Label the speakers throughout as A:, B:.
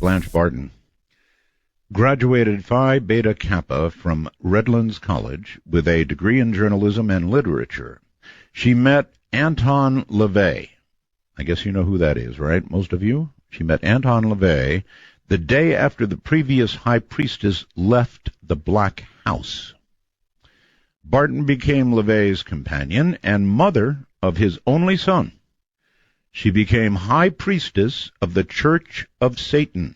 A: Blanche Barton. Graduated Phi Beta Kappa from Redlands College with a degree in journalism and literature. She met Anton LaVey. I guess you know who that is, right? Most of you? She met Anton LaVey the day after the previous high priestess left the Black House. Barton became LaVey's companion and mother of his only son. She became high priestess of the Church of Satan,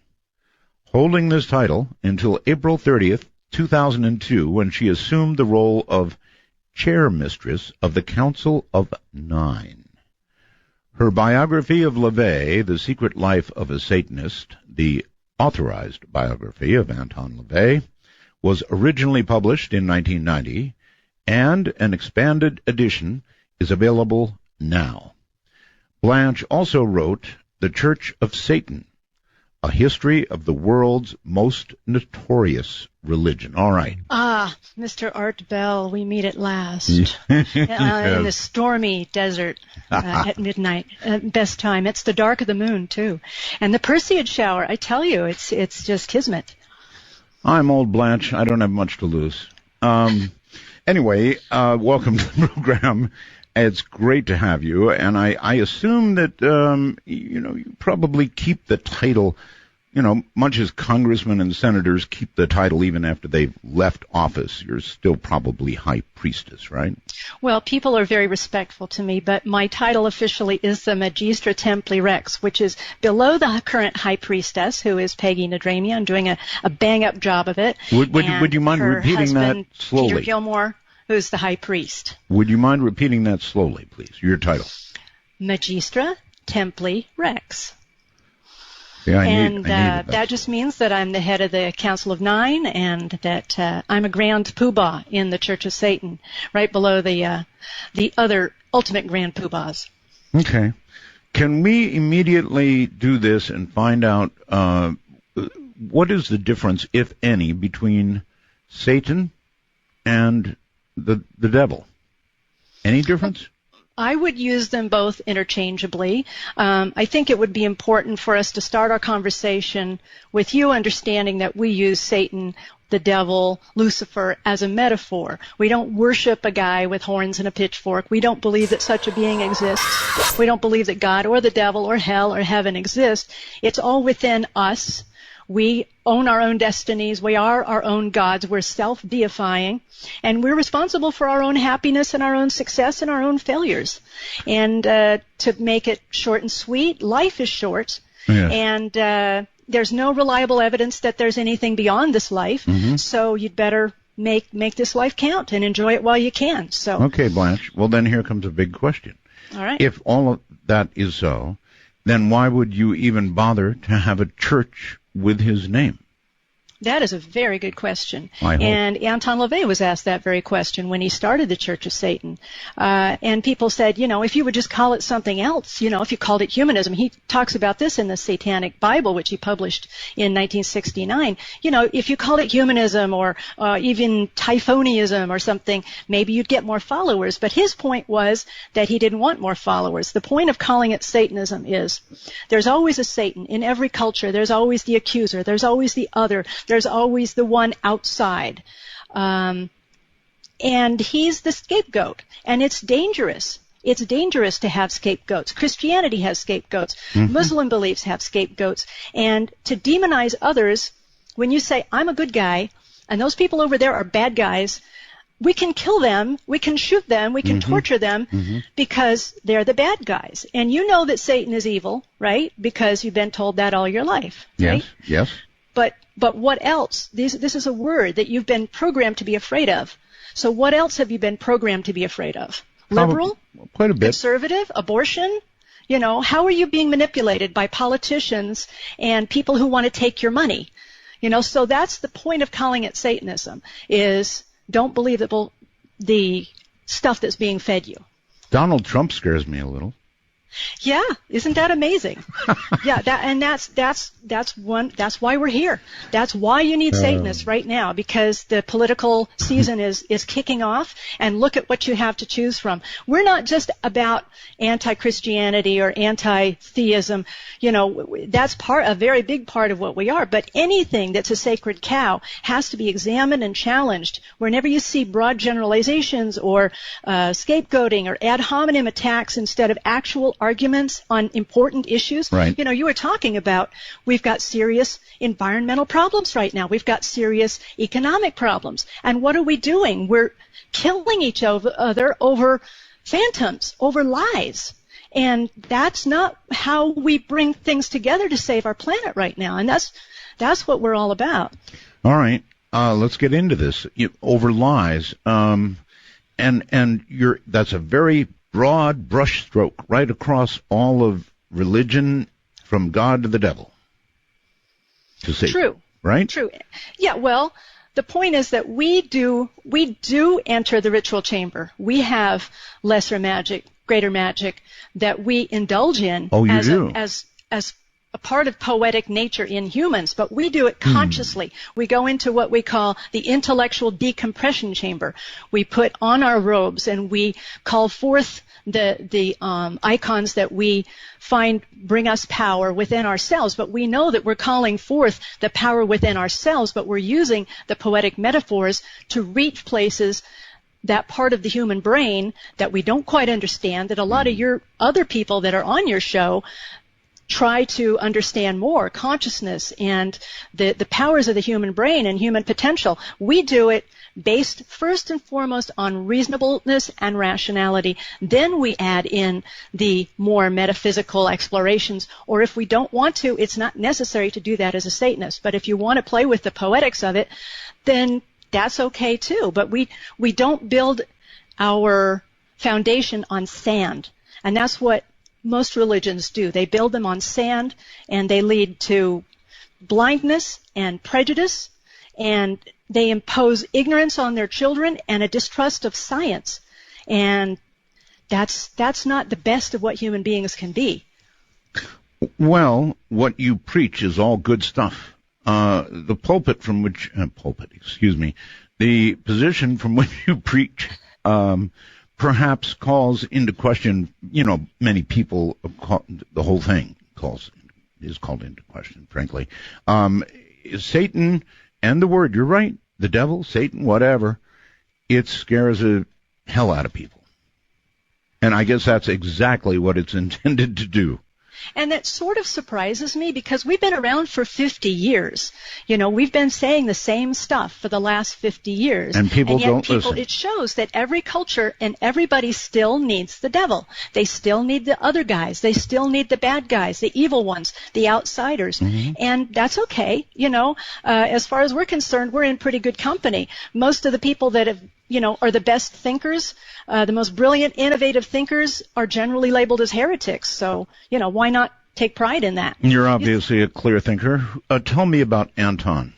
A: holding this title until April 30th, 2002, when she assumed the role of chair mistress of the Council of Nine. Her biography of LaVey, The Secret Life of a Satanist, the authorized biography of Anton LaVey, was originally published in 1990, and an expanded edition is available now. Blanche also wrote The Church of Satan, A History of the World's Most Notorious Religion. All right.
B: Ah, Mr. Art Bell, we meet at last. In the stormy desert at midnight. Best time. It's the dark of the moon, too. And the Perseid shower, I tell you, it's just kismet.
A: I'm old Blanche. I don't have much to lose. Anyway, welcome to the program. It's great to have you, and I assume that, you probably keep the title, much as congressmen and senators keep the title even after they've left office. You're still probably high priestess, right?
B: Well, people are very respectful to me, but my title officially is the Magistra Templi Rex, which is below the current high priestess, who is Peggy Nadremian, doing a bang-up job of it.
A: Would you mind repeating that slowly?
B: Peter Gilmore, who's the high priest.
A: Would you mind repeating that slowly, please? Your title.
B: Magistra Templi Rex.
A: Yeah, I need
B: that just means that I'm the head of the Council of Nine, and that I'm a grand poobah in the Church of Satan, right below the other ultimate grand poobahs.
A: Okay. Can we immediately do this and find out what is the difference, if any, between Satan and the devil? Any difference?
B: I would use them both interchangeably. I think it would be important for us to start our conversation with you understanding that we use Satan, the devil, Lucifer as a metaphor. We don't worship a guy with horns and a pitchfork. We don't believe that such a being exists. We don't believe that God or the devil or hell or heaven exist. It's all within us. We own our own destinies. We are our own gods. We're self-deifying. And we're responsible for our own happiness and our own success and our own failures. And to make it short and sweet, life is short.
A: Yes.
B: And there's no reliable evidence that there's anything beyond this life. Mm-hmm. So you'd better make this life count and enjoy it while you can. So
A: okay, Blanche. Well, then here comes a big question.
B: All right.
A: If all of that is so, then why would you even bother to have a church with his name?
B: That is a very good question.
A: And
B: Anton LaVey was asked that very question when he started the Church of Satan. And people said, if you would just call it something else, if you called it humanism. He talks about this in the Satanic Bible, which he published in 1969. If you called it humanism or even Typhonianism or something, maybe you'd get more followers. But his point was that he didn't want more followers. The point of calling it Satanism is there's always a Satan. In every culture, there's always the accuser. There's always the other. There's always the one outside. And he's the scapegoat. And it's dangerous. It's dangerous to have scapegoats. Christianity has scapegoats. Mm-hmm. Muslim beliefs have scapegoats. And to demonize others, when you say, I'm a good guy, and those people over there are bad guys, we can kill them, we can shoot them, we can
A: mm-hmm.
B: torture them
A: mm-hmm.
B: because they're the bad guys. And you know that Satan is evil, right? Because you've been told that all your life, right?
A: Yes.
B: But what else? This is a word that you've been programmed to be afraid of. So what else have you been programmed to be afraid of? Liberal?
A: Quite a bit.
B: Conservative? Abortion? How are you being manipulated by politicians and people who want to take your money? So that's the point of calling it Satanism, is don't believe the stuff that's being fed you.
A: Donald Trump scares me a little.
B: Yeah, isn't that amazing? Yeah, that's why we're here. That's why you need Satanists right now, because the political season is kicking off, and look at what you have to choose from. We're not just about anti-Christianity or anti-theism. That's a very big part of what we are, but anything that's a sacred cow has to be examined and challenged. Whenever you see broad generalizations or scapegoating or ad hominem attacks instead of actual arguments on important issues.
A: Right.
B: You were talking about we've got serious environmental problems right now. We've got serious economic problems. And what are we doing? We're killing each other over phantoms, over lies. And that's not how we bring things together to save our planet right now. And that's what we're all about.
A: All right. Let's get into this. Over lies. That's a very broad brushstroke right across all of religion, from God to the devil. To Satan.
B: True.
A: Right?
B: True. Yeah, well, the point is that we do enter the ritual chamber. We have lesser magic, greater magic that we indulge in as a part of poetic nature in humans, but we do it consciously. We go into what we call the intellectual decompression chamber. We put on our robes and we call forth the icons that we find bring us power within ourselves, but we know that we're calling forth the power within ourselves, but we're using the poetic metaphors to reach places, that part of the human brain that we don't quite understand, that a lot of your other people that are on your show try to understand more, consciousness and the powers of the human brain and human potential. We do it based first and foremost on reasonableness and rationality. Then we add in the more metaphysical explorations, or if we don't want to, it's not necessary to do that as a Satanist. But if you want to play with the poetics of it, then that's okay too. But we don't build our foundation on sand. And that's what most religions do. They build them on sand, and they lead to blindness and prejudice, and they impose ignorance on their children and a distrust of science. And that's not the best of what human beings can be.
A: Well, what you preach is all good stuff. The position from which you preach, perhaps calls into question, many people, the whole thing is called into question, frankly. Satan and the word, you're right, the devil, Satan, whatever, it scares the hell out of people. And I guess that's exactly what it's intended to do.
B: And that sort of surprises me, because we've been around for 50 years. We've been saying the same stuff for the last 50 years.
A: And people don't listen.
B: It shows that every culture and everybody still needs the devil. They still need the other guys. They still need the bad guys, the evil ones, the outsiders. Mm-hmm. And that's okay. As far as we're concerned, we're in pretty good company. Most of the people that have are the best thinkers, the most brilliant, innovative thinkers are generally labeled as heretics. So, why not take pride in that?
A: You're obviously a clear thinker. Tell me about Anton.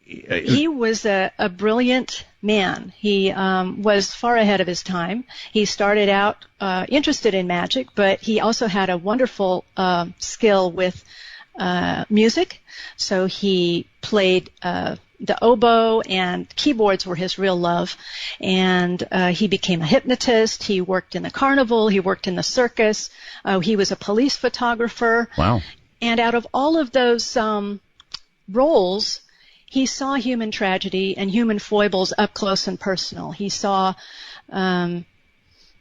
B: He was a brilliant man. He was far ahead of his time. He started out interested in magic, but he also had a wonderful skill with music. So he played the oboe, and keyboards were his real love. And he became a hypnotist. He worked in the carnival. He worked in the circus. He was a police photographer.
A: Wow. And
B: out of all of those roles, he saw human tragedy and human foibles up close and personal. He saw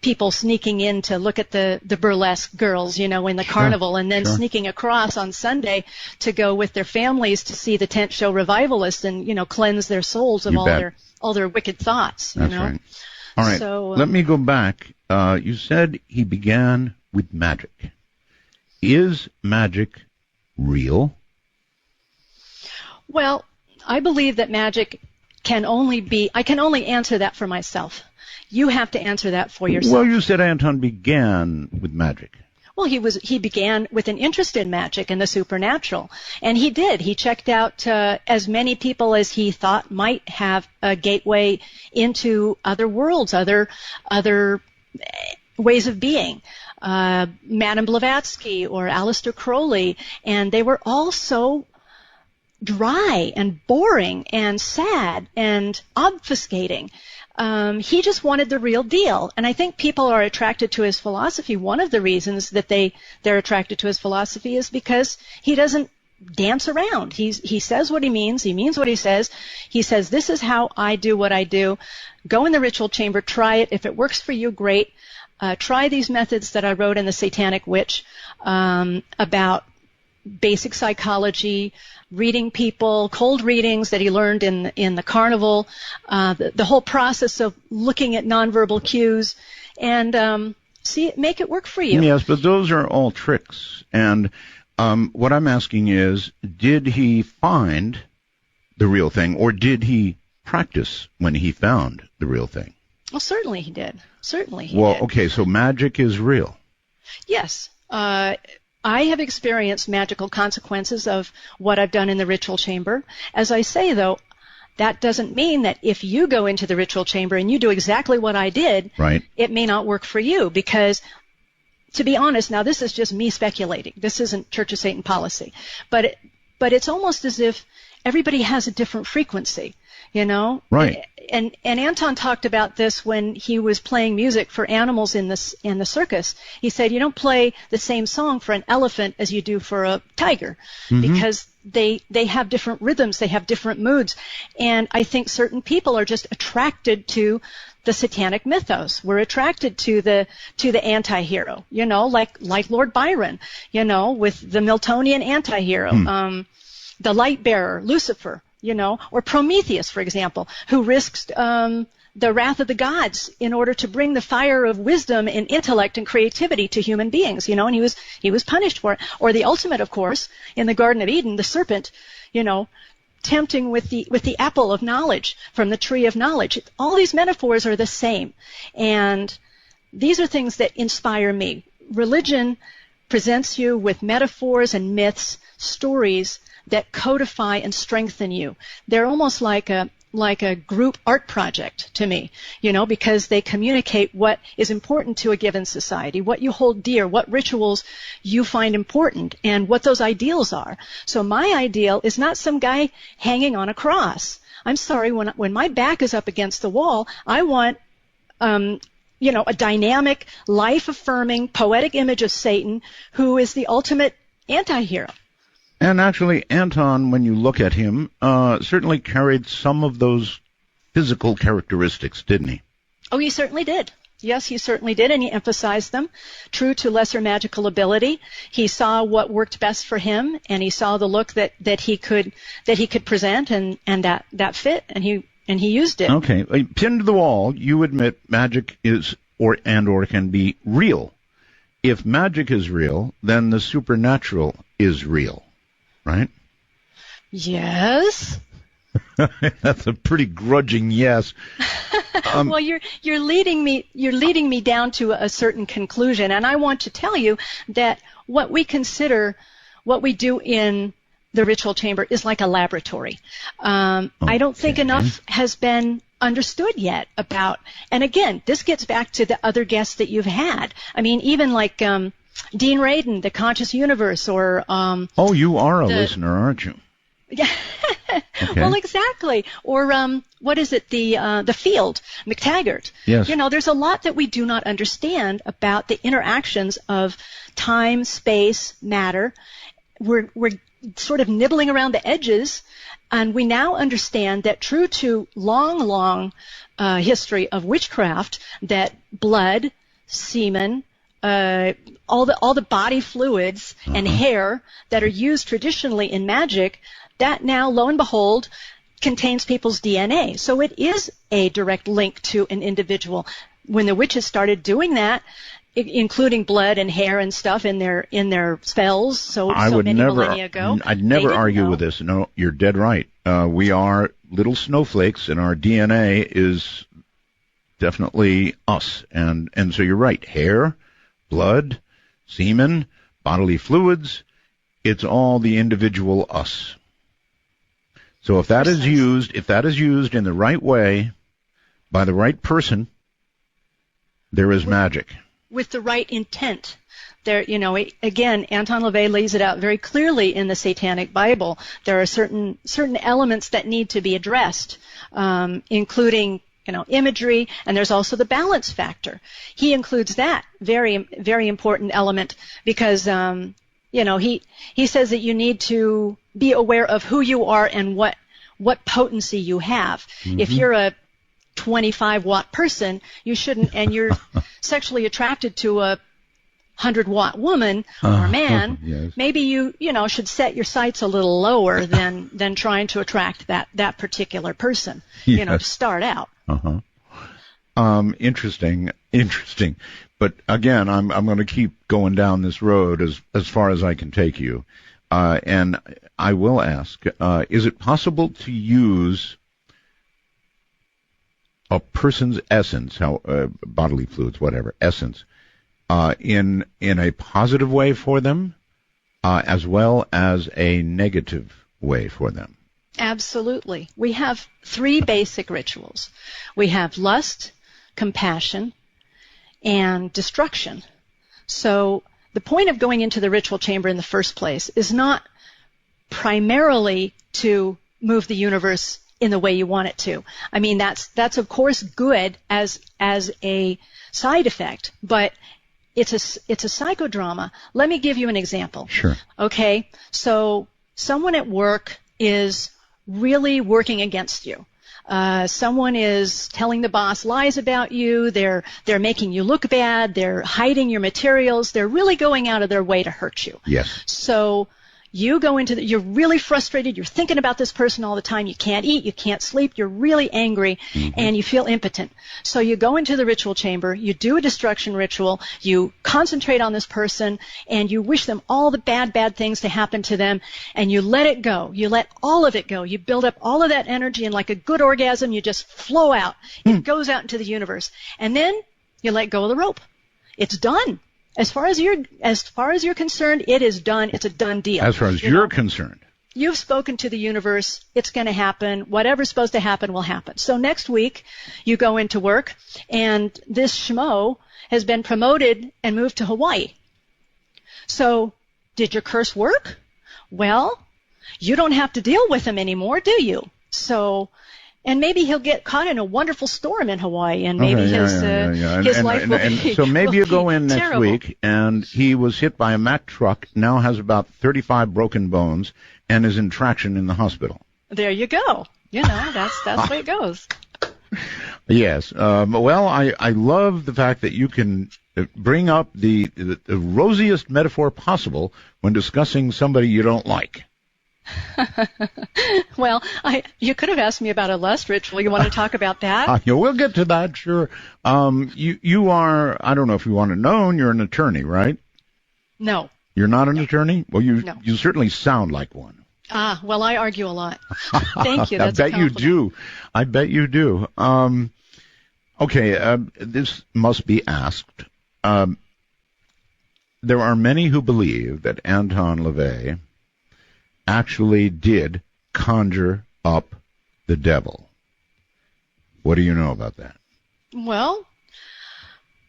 B: people sneaking in to look at the burlesque girls, in the carnival, and then sneaking across on Sunday to go with their families to see the tent show revivalists and, cleanse their souls of all their wicked thoughts.
A: That's right. All right. So, let me go back. You said he began with magic. Is magic real?
B: Well, I believe that magic I can only answer that for myself. You have to answer that for yourself.
A: Well, you said Anton began with magic.
B: Well, he began with an interest in magic and the supernatural. And he did. He checked out as many people as he thought might have a gateway into other worlds, other ways of being, Madame Blavatsky or Aleister Crowley, and they were all so dry and boring and sad and obfuscating. He just wanted the real deal. And I think people are attracted to his philosophy. One of the reasons that they're attracted to his philosophy is because he doesn't dance around. He says what he means what he says. He says, this is how I do what I do. Go in the ritual chamber, try it. If it works for you, great. Try these methods that I wrote in The Satanic Witch about basic psychology, reading people, cold readings that he learned in the carnival, the whole process of looking at nonverbal cues, and make it work for you.
A: Yes, but those are all tricks. And what I'm asking is, did he find the real thing, or did he practice when he found the real thing?
B: Well, certainly he did. Certainly he did.
A: Well, okay, so magic is real.
B: Yes. I have experienced magical consequences of what I've done in the ritual chamber. As I say, though, that doesn't mean that if you go into the ritual chamber and you do exactly what I did,
A: right,
B: it may not work for you. Because, to be honest, now this is just me speculating. This isn't Church of Satan policy. But it's almost as if everybody has a different frequency, you know?
A: Right.
B: And Anton talked about this when he was playing music for animals in the circus. He said, you don't play the same song for an elephant as you do for a tiger, because they have different rhythms, they have different moods. And I think certain people are just attracted to the satanic mythos. We're attracted to the anti-hero, you know, like Lord Byron, you know, with the Miltonian anti-hero, the light bearer, Lucifer, you know, or Prometheus, for example, who risks the wrath of the gods in order to bring the fire of wisdom and intellect and creativity to human beings, you know, and he was punished for it. Or the ultimate, of course, in the Garden of Eden, the serpent, you know, tempting with the apple of knowledge from the tree of knowledge. All these metaphors are the same, and these are things that inspire me. Religion presents you with metaphors and myths, stories that codify and strengthen you. They're almost like a group art project to me, you know, because they communicate what is important to a given society, what you hold dear, what rituals you find important, and what those ideals are. So my ideal is not some guy hanging on a cross. I'm sorry, when my back is up against the wall, I want you know, a dynamic, life-affirming, poetic image of Satan who is the ultimate anti-hero.
A: And actually, Anton, when you look at him, certainly carried some of those physical characteristics, didn't he?
B: Oh, he certainly did. Yes, he certainly did, and he emphasized them. True to lesser magical ability, he saw what worked best for him, and he saw the look that he could present, and that fit, and he used it.
A: Okay, pinned to the wall, you admit magic is or can be real. If magic is real, then the supernatural is real. Right?
B: Yes.
A: That's a pretty grudging yes.
B: Well, you're leading me down to a certain conclusion, and I want to tell you that what we do in the ritual chamber is like a laboratory. I don't think enough has been understood yet about, and again, this gets back to the other guests that you've had. I mean, even like Dean Radin, The Conscious Universe, or
A: oh, you are a listener, aren't you?
B: Yeah.
A: Okay.
B: Well, exactly. Or what is it? The Field, McTaggart.
A: Yes.
B: You know, there's a lot that we do not understand about the interactions of time, space, matter. We're sort of nibbling around the edges, and we now understand that true to long history of witchcraft, that blood, semen, all the body fluids and hair that are used traditionally in magic, that now, lo and behold, contains people's DNA. So it is a direct link to an individual. When the witches started doing that, including blood and hair and stuff in their spells, so many millennia ago,
A: I'd never argue with this. No, you're dead right. We are little snowflakes, and our DNA is definitely us. And so you're right. Hair, blood, semen, bodily fluids, it's all the individual us. So if that is used in the right way by the right person, there is magic.
B: with the right intent. There, again, Anton LaVey lays it out very clearly in the Satanic Bible. There are certain elements that need to be addressed, including imagery, and there's also the balance factor. He includes that very, very important element because he says that you need to be aware of who you are and what potency you have. Mm-hmm. If you're a 25-watt person, you shouldn't, and you're sexually attracted to a 100-watt woman or man, yes. Maybe you should set your sights a little lower than trying to attract that particular person, yes. To start out.
A: Interesting. But again, I'm going to keep going down this road as far as I can take you. And I will ask, is it possible to use a person's essence, bodily fluids, whatever, essence, in a positive way for them, as well as a negative way for them?
B: Absolutely. We have 3 basic rituals. We have lust, compassion, and destruction. So the point of going into the ritual chamber in the first place is not primarily to move the universe in the way you want it to. I mean, that's of course good as a side effect, but it's a psychodrama. Let me give you an example.
A: Sure.
B: Okay, so someone at work is really working against you. Someone is telling the boss lies about you. They're making you look bad. They're hiding your materials. They're really going out of their way to hurt you.
A: Yes.
B: So you go into you're really frustrated. You're thinking about this person all the time. You can't eat. You can't sleep. You're really angry, and you feel impotent. So you go into the ritual chamber. You do a destruction ritual. You concentrate on this person, and you wish them all the bad things to happen to them, and you let it go. You let all of it go. You build up all of that energy, and like a good orgasm, you just flow out. It goes out into the universe, and then you let go of the rope. It's done. As far as you're concerned, it is done. It's a done deal.
A: As far as you're concerned.
B: You've spoken to the universe. It's going to happen. Whatever's supposed to happen will happen. So next week, you go into work, and this schmo has been promoted and moved to Hawaii. So did your curse work? Well, you don't have to deal with him anymore, do you? So... And maybe he'll get caught in a wonderful storm in Hawaii, and maybe his life will be.
A: So maybe you go in next
B: terrible.
A: week, and he was hit by a Mack truck, now has about 35 broken bones, and is in traction in the hospital.
B: There you go. That's the way it goes.
A: Yes. Well, I love the fact that you can bring up the rosiest metaphor possible when discussing somebody you don't like.
B: Well, you could have asked me about a lust ritual. You want to talk about that?
A: We'll get to that, sure. You are, I don't know if you want to know, you're an attorney, right?
B: No.
A: You're not an attorney? Well,
B: No.
A: You certainly sound like one.
B: Well, I argue a lot. Thank you. That's
A: I bet you do. I bet you do. Okay, this must be asked. There are many who believe that Anton LaVey actually did conjure up the devil. What do you know about that?
B: Well,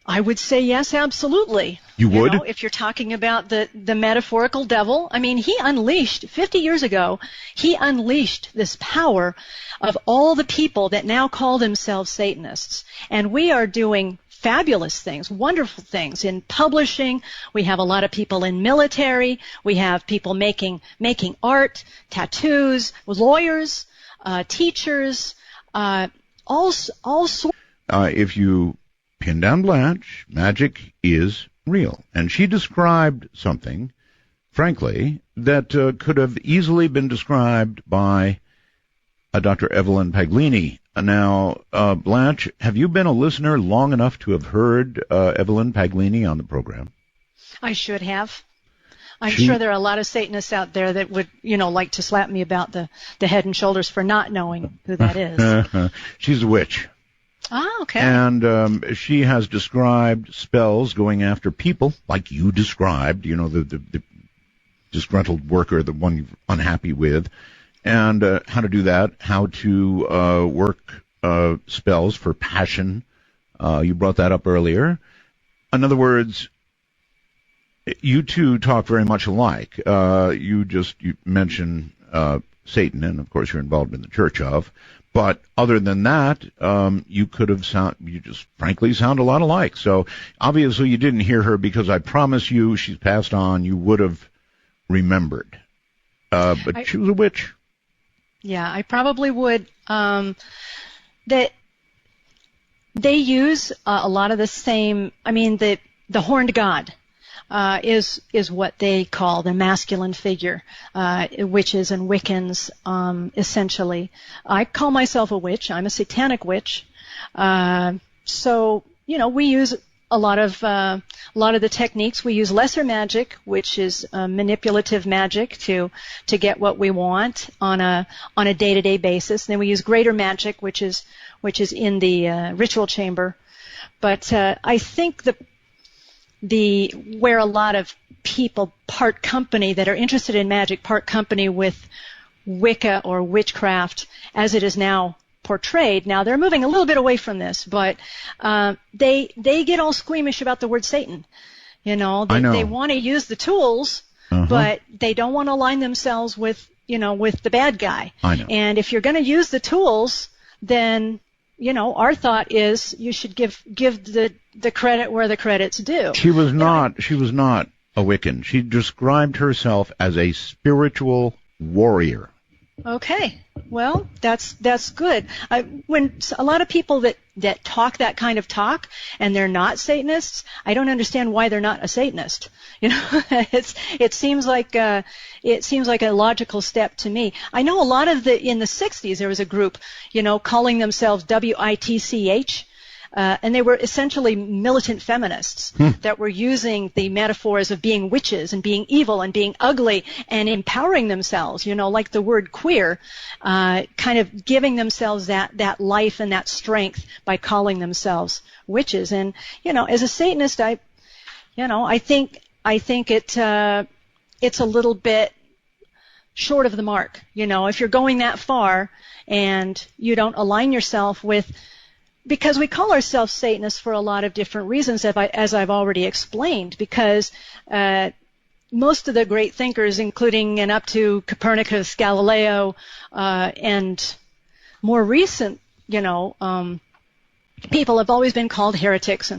B: I would say yes, absolutely.
A: You would?
B: If you're talking about the metaphorical devil, I mean, he unleashed, 50 years ago, he unleashed this power of all the people that now call themselves Satanists. And we are doing fabulous things, wonderful things in publishing. We have a lot of people in military. We have people making art, tattoos, lawyers, teachers, all sorts.
A: If you pin down Blanche, magic is real. And she described something, frankly, that could have easily been described by Dr. Evelyn Paglini. Now, Blanche, have you been a listener long enough to have heard Evelyn Paglini on the program?
B: I should have. I'm sure there are a lot of Satanists out there that would, like to slap me about the head and shoulders for not knowing who that is.
A: She's a witch.
B: Ah, okay.
A: And she has described spells going after people, like you described, the disgruntled worker, the one you're unhappy with. And how to do that, how to work spells for passion. You brought that up earlier. in other words, you two talk very much alike. You mentioned Satan, and of course you're involved in the Church of. But other than that, you just frankly sound a lot alike. So obviously you didn't hear her, because I promise you she's passed on. You would have remembered. But she was a witch.
B: Yeah, I probably would. That they use a lot of the same. I mean, the horned god is what they call the masculine figure, witches and Wiccans, essentially. I call myself a witch. I'm a satanic witch. So we use a lot of the techniques. We use lesser magic, which is manipulative magic to get what we want on a day-to-day basis. And then we use greater magic, which is in the ritual chamber. But I think where a lot of people part company that are interested in magic part company with Wicca or witchcraft as it is now portrayed. Now they're moving a little bit away from this, but they get all squeamish about the word Satan. They want to use the tools, but they don't want to align themselves with the bad guy.
A: I know.
B: And if you're going to use the tools, then our thought is you should give the credit where the credit's due.
A: She was not a Wiccan. She described herself as a spiritual warrior.
B: Okay, well, that's good. When a lot of people that talk that kind of talk and they're not Satanists, I don't understand why they're not a Satanist. It seems like a logical step to me. I know a lot of in the 60s there was a group, calling themselves WITCH. And they were essentially militant feminists that were using the metaphors of being witches and being evil and being ugly and empowering themselves, like the word queer, kind of giving themselves that life and that strength by calling themselves witches. And, as a Satanist, I think it's a little bit short of the mark. If you're going that far and you don't align yourself with, because we call ourselves Satanists for a lot of different reasons, as I've already explained, because most of the great thinkers, including and up to Copernicus, Galileo, and more recent, people have always been called heretics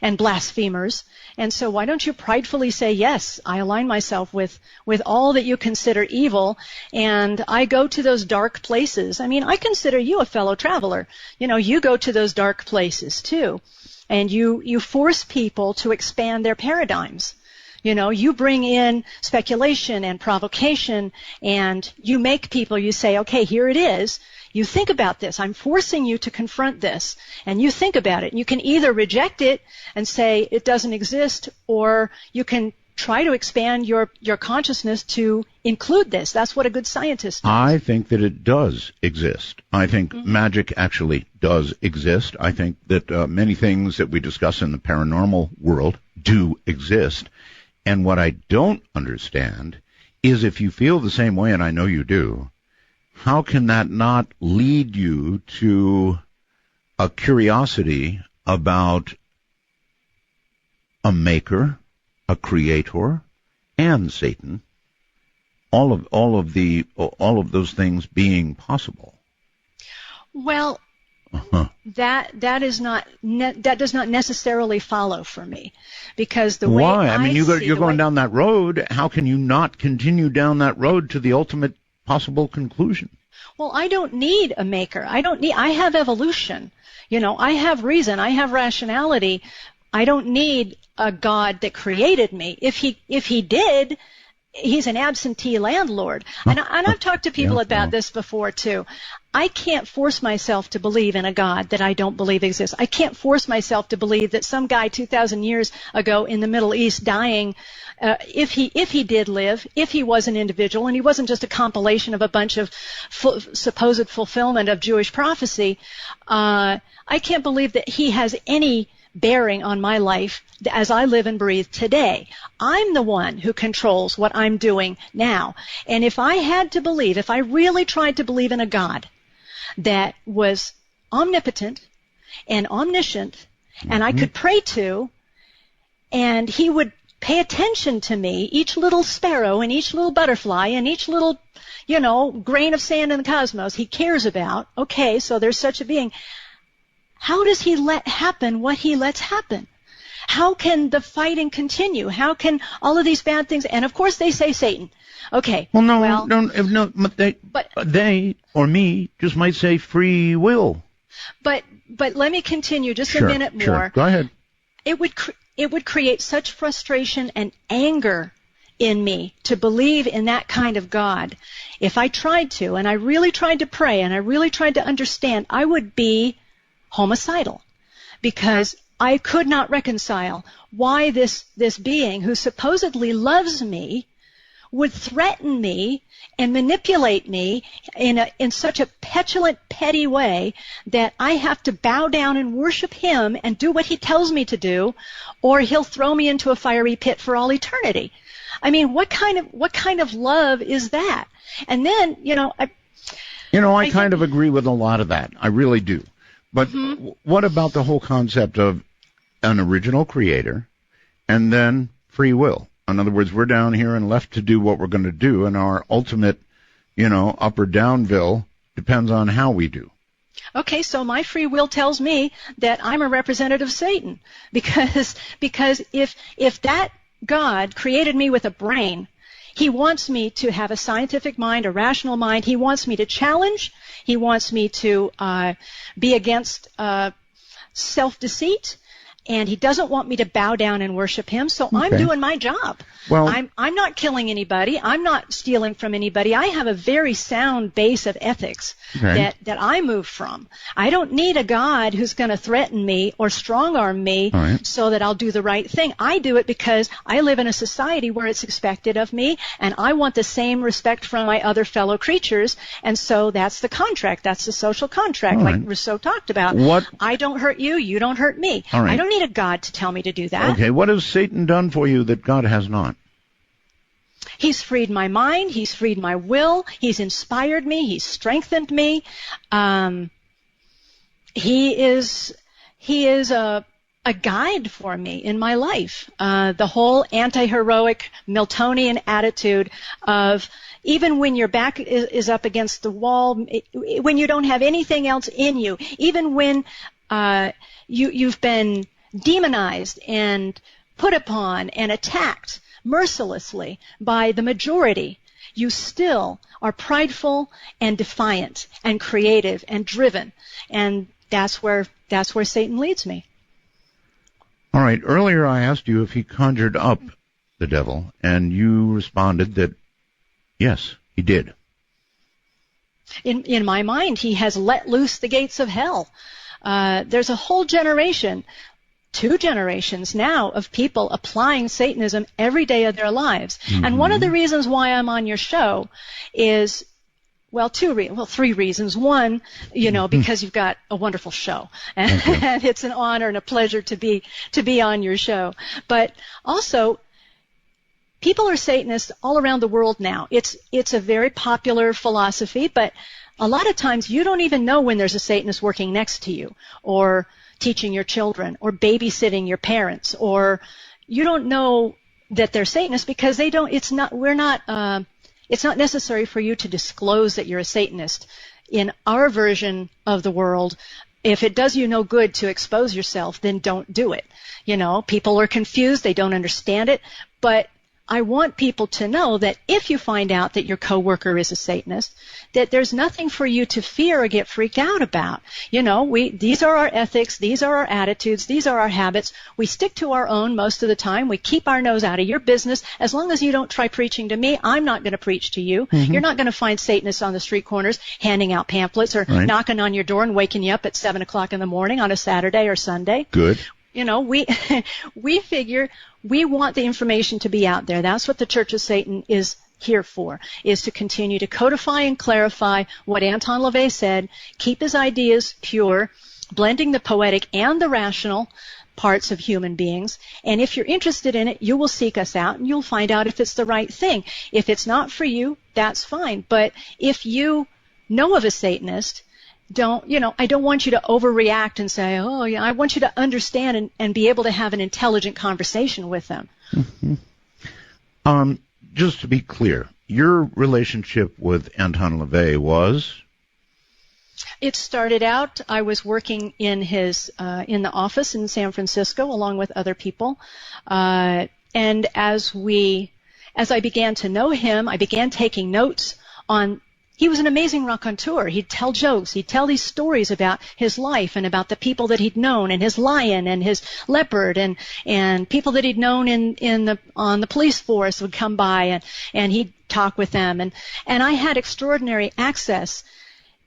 B: and blasphemers. And so why don't you pridefully say, yes, I align myself with all that you consider evil, and I go to those dark places. I mean, I consider you a fellow traveler. You go to those dark places too. And you force people to expand their paradigms. You bring in speculation and provocation, and you make people, you say, okay, here it is. You think about this. I'm forcing you to confront this. And you think about it. You can either reject it and say it doesn't exist, or you can try to expand your consciousness to include this. That's what a good scientist does.
A: I think that it does exist. I think magic actually does exist. I think that many things that we discuss in the paranormal world do exist. And what I don't understand is, if you feel the same way, and I know you do, how can that not lead you to a curiosity about a maker, a creator, and Satan? All of those things being possible.
B: Well, that does not necessarily follow for me, because the way
A: why? I mean, you're going down that road. How can you not continue down that road to the ultimate possible conclusion?
B: Well, I don't need a maker. I have evolution. I have reason. I have rationality. I don't need a God that created me. If he did, he's an absentee landlord. And I've talked to people about this before too. I can't force myself to believe in a God that I don't believe exists. I can't force myself to believe that some guy 2,000 years ago in the Middle East dying, if he did live, if he was an individual and he wasn't just a compilation of a bunch of supposed fulfillment of Jewish prophecy, I can't believe that he has any bearing on my life as I live and breathe today. I'm the one who controls what I'm doing now. And if I had to believe, if I really tried to believe in a God that was omnipotent and omniscient, and I could pray to, and he would pay attention to me, each little sparrow and each little butterfly and each little, grain of sand in the cosmos he cares about. Okay, so there's such a being. How does he let happen what he lets happen? How can the fighting continue? How can all of these bad things? And of course they say Satan. Okay.
A: Well, no, they or me just might say free will.
B: But let me continue just a minute more.
A: Sure. Go ahead.
B: It would create such frustration and anger in me to believe in that kind of God. If I tried to, and I really tried to pray, and I really tried to understand, I would be homicidal, because I could not reconcile why this being who supposedly loves me would threaten me and manipulate me in such a petulant, petty way that I have to bow down and worship him and do what he tells me to do, or he'll throw me into a fiery pit for all eternity. I mean, what kind of love is that? And then,
A: I kind of agree with a lot of that. I really do. But what about the whole concept of an original creator and then free will? In other words, we're down here and left to do what we're going to do, and our ultimate, up or downville depends on how we do.
B: Okay, so my free will tells me that I'm a representative of Satan, because if that God created me with a brain, he wants me to have a scientific mind, a rational mind. He wants me to challenge. He wants me to be against self-deceit. And he doesn't want me to bow down and worship him, so I'm doing my job.
A: Well,
B: I'm not killing anybody. I'm not stealing from anybody. I have a very sound base of ethics that I move from. I don't need a God who's going to threaten me or strong-arm me so that I'll do the right thing. I do it because I live in a society where it's expected of me, and I want the same respect from my other fellow creatures, and so that's the contract. That's the social contract, like Rousseau talked about. I don't hurt you, you don't hurt me. I don't need a God to tell me to do that.
A: Okay, what has Satan done for you that God has not?
B: He's freed my mind. He's freed my will. He's inspired me. He's strengthened me. He is a guide for me in my life. The whole anti-heroic Miltonian attitude of even when your back is up against the wall, when you don't have anything else in you, even when you've been demonized and put upon and attacked mercilessly by the majority, you still are prideful and defiant and creative and driven. And that's where Satan leads me.
A: All right. Earlier I asked you if he conjured up the devil, and you responded that yes, he did.
B: In my mind, he has let loose the gates of hell. There's a whole generation, 2 generations now, of people applying Satanism every day of their lives. And one of the reasons why I'm on your show is, well, 3 reasons. One, because you've got a wonderful show, and it's an honor and a pleasure to be on your show. But also, people are Satanists all around the world now. It's a very popular philosophy, but a lot of times you don't even know when there's a Satanist working next to you, or teaching your children, or babysitting your parents, or you don't know that they're Satanists because they don't. It's not necessary for you to disclose that you're a Satanist. In our version of the world, if it does you no good to expose yourself, then don't do it. People are confused, they don't understand it, but I want people to know that if you find out that your coworker is a Satanist, that there's nothing for you to fear or get freaked out about. These are our ethics, these are our attitudes, these are our habits. We stick to our own most of the time. We keep our nose out of your business. As long as you don't try preaching to me, I'm not going to preach to you. You're not going to find Satanists on the street corners handing out pamphlets or knocking on your door and waking you up at 7 o'clock in the morning on a Saturday or Sunday.
A: Good.
B: We figure we want the information to be out there. That's what the Church of Satan is here for, is to continue to codify and clarify what Anton LaVey said, keep his ideas pure, blending the poetic and the rational parts of human beings. And if you're interested in it, you will seek us out and you'll find out if it's the right thing. If it's not for you, that's fine. But if you know of a Satanist, I don't want you to overreact and say, oh, yeah, I want you to understand and be able to have an intelligent conversation with them.
A: Mm-hmm. Just to be clear, your relationship with Anton LaVey was?
B: It started out, I was working in his in the office in San Francisco along with other people, and as I began to know him, I began taking notes on. He was an amazing raconteur. He'd tell jokes. He'd tell these stories about his life and about the people that he'd known, and his lion and his leopard, and people that he'd known on the police force would come by, and he'd talk with them, and I had extraordinary access.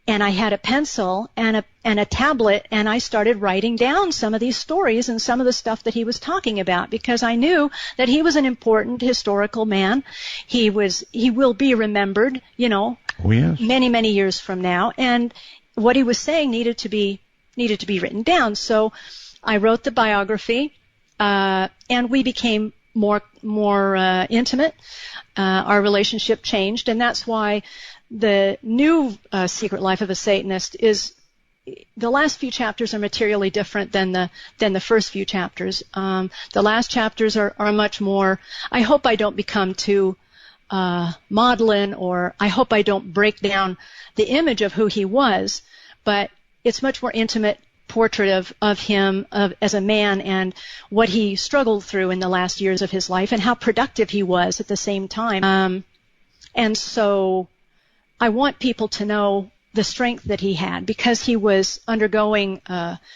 B: And I had a pencil and a tablet, and I started writing down some of these stories and some of the stuff that he was talking about, because I knew that he was an important historical man. He will be remembered,
A: Oh, yes.
B: many, many years from now. And what he was saying needed to be written down. So I wrote the biography, and we became more intimate. Our relationship changed, and that's why the new Secret Life of a Satanist is, the last few chapters are materially different than the first few chapters. The last chapters are much more, I hope I don't become too maudlin, or I hope I don't break down the image of who he was, but it's much more intimate portrait of him as a man and what he struggled through in the last years of his life and how productive he was at the same time. And so I want people to know the strength that he had, because he was undergoing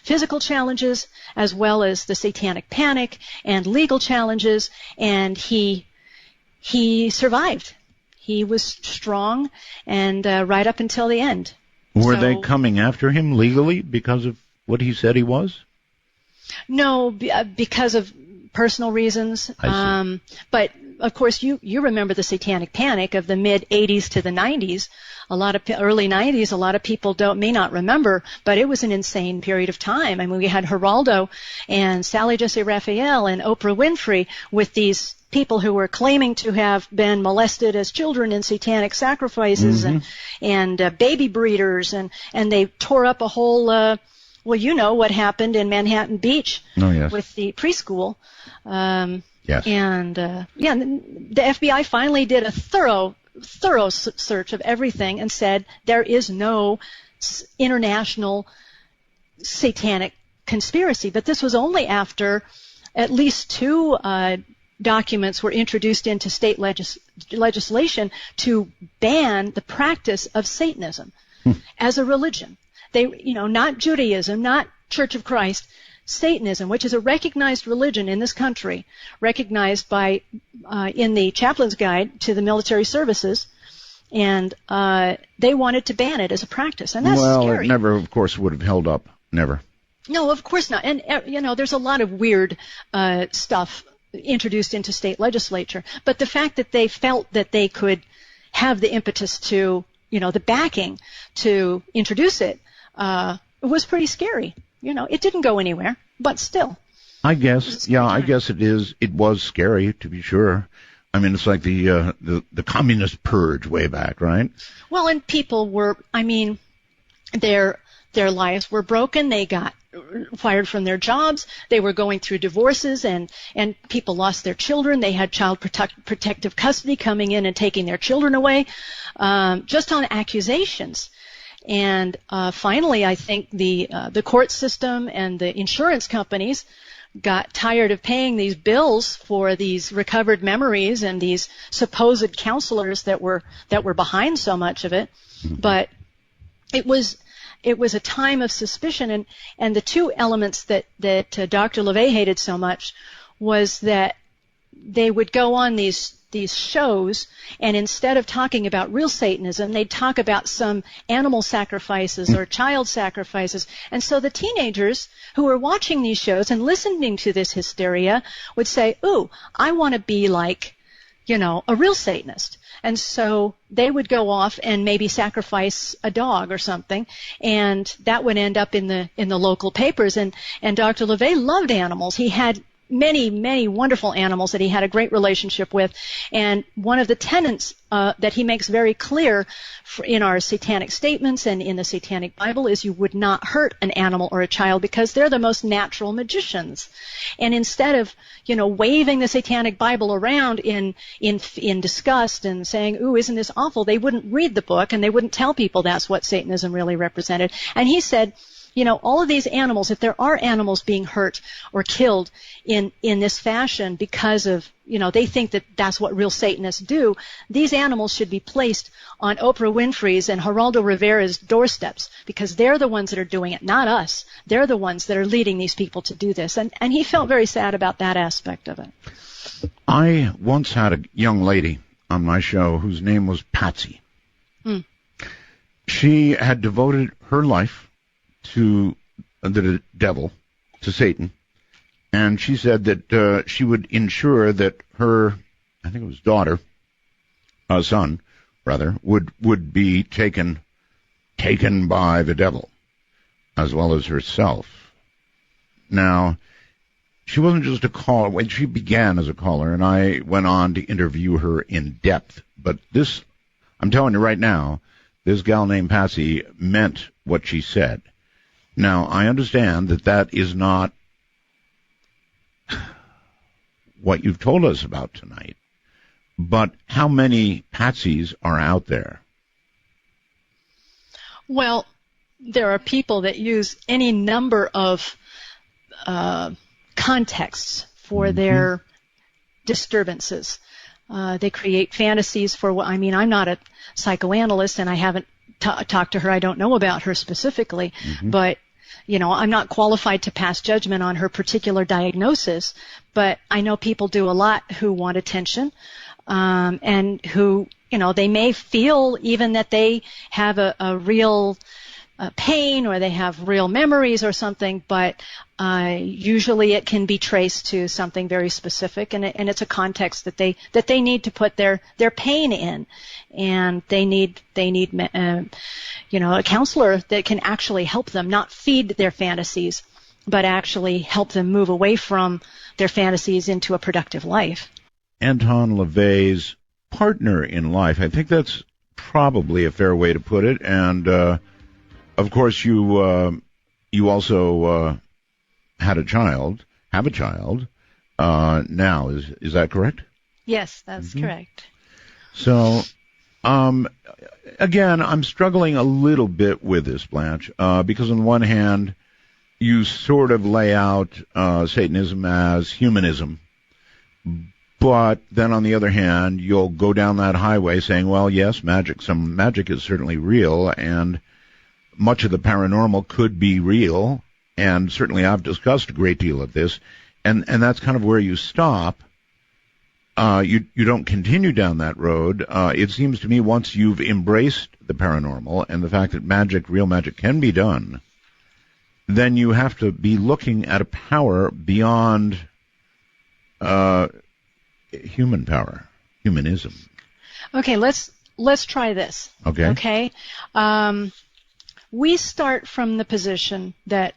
B: physical challenges as well as the satanic panic and legal challenges, and he survived. He was strong, and right up until the end.
A: Were they coming after him legally because of what he said he was?
B: No, because of personal reasons.
A: I see.
B: But of course, you remember the satanic panic of the mid 80s to the 90s. Early 90s, a lot of people may not remember, but it was an insane period of time. I mean, we had Geraldo and Sally Jesse Raphael and Oprah Winfrey with these people who were claiming to have been molested as children in satanic sacrifices, and baby breeders, and they tore up a whole, well, you know what happened in Manhattan Beach with the preschool.
A: Yes.
B: And the FBI finally did a thorough search of everything and said there is no international satanic conspiracy. But this was only after at least two documents were introduced into state legislation to ban the practice of Satanism as a religion. They, not Judaism, not Church of Christ, Satanism, which is a recognized religion in this country, recognized by in the Chaplain's Guide to the Military Services, and they wanted to ban it as a practice, and that's scary.
A: Well, it never, of course, would have held up. Never.
B: No, of course not. And there's a lot of weird stuff introduced into state legislature, but the fact that they felt that they could have the impetus to, the backing to introduce it, was pretty scary. It didn't go anywhere, but still.
A: I guess it was scary, to be sure. I mean, it's like the communist purge way back, right? Well,
B: and people were, their lives were broken. They got fired from their jobs. They were going through divorces, and people lost their children. They had child protective custody coming in and taking their children away, just on accusations. And finally, I think the court system and the insurance companies got tired of paying these bills for these recovered memories and these supposed counselors that were behind so much of it. But it was a time of suspicion, and the two elements that Dr. LaVey hated so much was that they would go on these shows, and instead of talking about real Satanism, they'd talk about some animal sacrifices or child sacrifices. And so the teenagers who were watching these shows and listening to this hysteria would say, ooh, I want to be like, a real Satanist. And so they would go off and maybe sacrifice a dog or something, and that would end up in the local papers. And Dr. LaVey loved animals. He had many, many wonderful animals that he had a great relationship with. And one of the tenets that he makes very clear in our satanic statements and in the Satanic Bible is you would not hurt an animal or a child because they're the most natural magicians. And instead of, waving the Satanic Bible around in disgust and saying, ooh, isn't this awful, they wouldn't read the book and they wouldn't tell people that's what Satanism really represented. And he said, all of these animals, if there are animals being hurt or killed in this fashion because of, they think that that's what real Satanists do, these animals should be placed on Oprah Winfrey's and Geraldo Rivera's doorsteps because they're the ones that are doing it, not us. They're the ones that are leading these people to do this. And he felt very sad about that aspect of it.
A: I once had a young lady on my show whose name was Patsy. She had devoted her life to the devil, to Satan, and she said that she would ensure that her, I think it was son, would be taken by the devil, as well as herself. Now, she wasn't just a caller. When she began as a caller, and I went on to interview her in depth, but this, I'm telling you right now, this gal named Patsy meant what she said. Now, I understand that that is not what you've told us about tonight, but how many Patsies are out there?
B: Well, there are people that use any number of contexts for their disturbances. They create fantasies for I'm not a psychoanalyst, and I haven't talked to her. I don't know about her specifically, but I'm not qualified to pass judgment on her particular diagnosis, but I know people do a lot who want attention, and who, they may feel even that they have a real pain or they have real memories or something, but usually it can be traced to something very specific, and it's a context that they need to put their pain in, and they need a counselor that can actually help them, not feed their fantasies, but actually help them move away from their fantasies into a productive life.
A: Anton LaVey's partner in life, I think that's probably a fair way to put it, and of course you also have a child now. Is that correct?
B: Yes, that's correct.
A: So, again, I'm struggling a little bit with this, Blanche, because on the one hand, you sort of lay out Satanism as humanism, but then on the other hand, you'll go down that highway saying, well, yes, some magic is certainly real, and much of the paranormal could be real, and certainly I've discussed a great deal of this, and that's kind of where you stop. You don't continue down that road. It seems to me once you've embraced the paranormal and the fact that real magic can be done, then you have to be looking at a power beyond human power, humanism.
B: Okay, let's try this.
A: Okay.
B: We start from the position that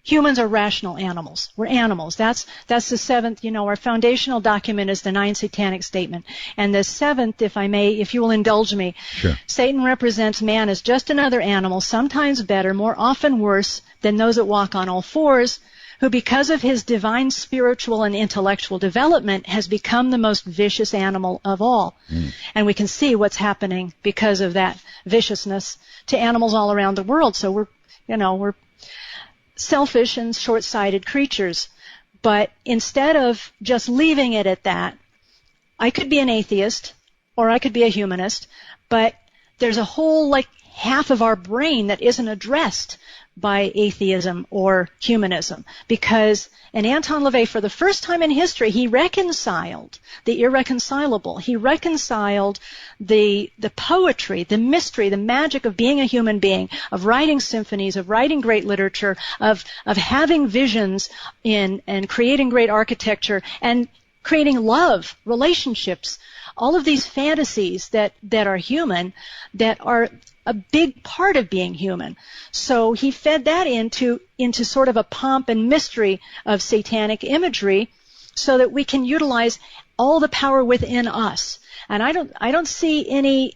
B: humans are rational animals. We're animals. That's the seventh, our foundational document is the 9 satanic statement. And the seventh, if you will indulge me,
A: sure.
B: Satan represents man as just another animal, sometimes better, more often worse than those that walk on all fours, who because of his divine spiritual and intellectual development has become the most vicious animal of all. And we can see what's happening because of that viciousness to animals all around the world. So we're selfish and short-sighted creatures. But instead of just leaving it at that, I could be an atheist or I could be a humanist, but there's a whole half of our brain that isn't addressed by atheism or humanism, because in Anton LaVey, for the first time in history, he reconciled the irreconcilable. He reconciled the poetry, the mystery, the magic of being a human being, of writing symphonies, of writing great literature, of having visions and creating great architecture and creating love, relationships, all of these fantasies that are human, that are a big part of being human. So he fed that into sort of a pomp and mystery of satanic imagery, so that we can utilize all the power within us. And I don't see any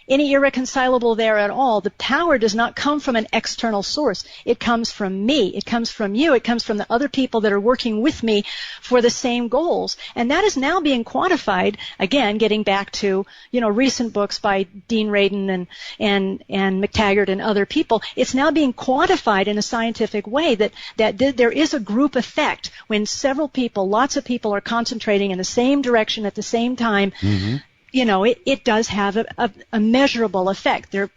B: irreconcilable there at all. The power does not come from an external source. It comes from me. It comes from you. It comes from the other people that are working with me for the same goals. And that is now being quantified, again, getting back to, recent books by Dean Radin and McTaggart and other people. It's now being quantified in a scientific way that there is a group effect when several people, lots of people are concentrating in the same direction at the same time. Mm-hmm. It does have a measurable effect there.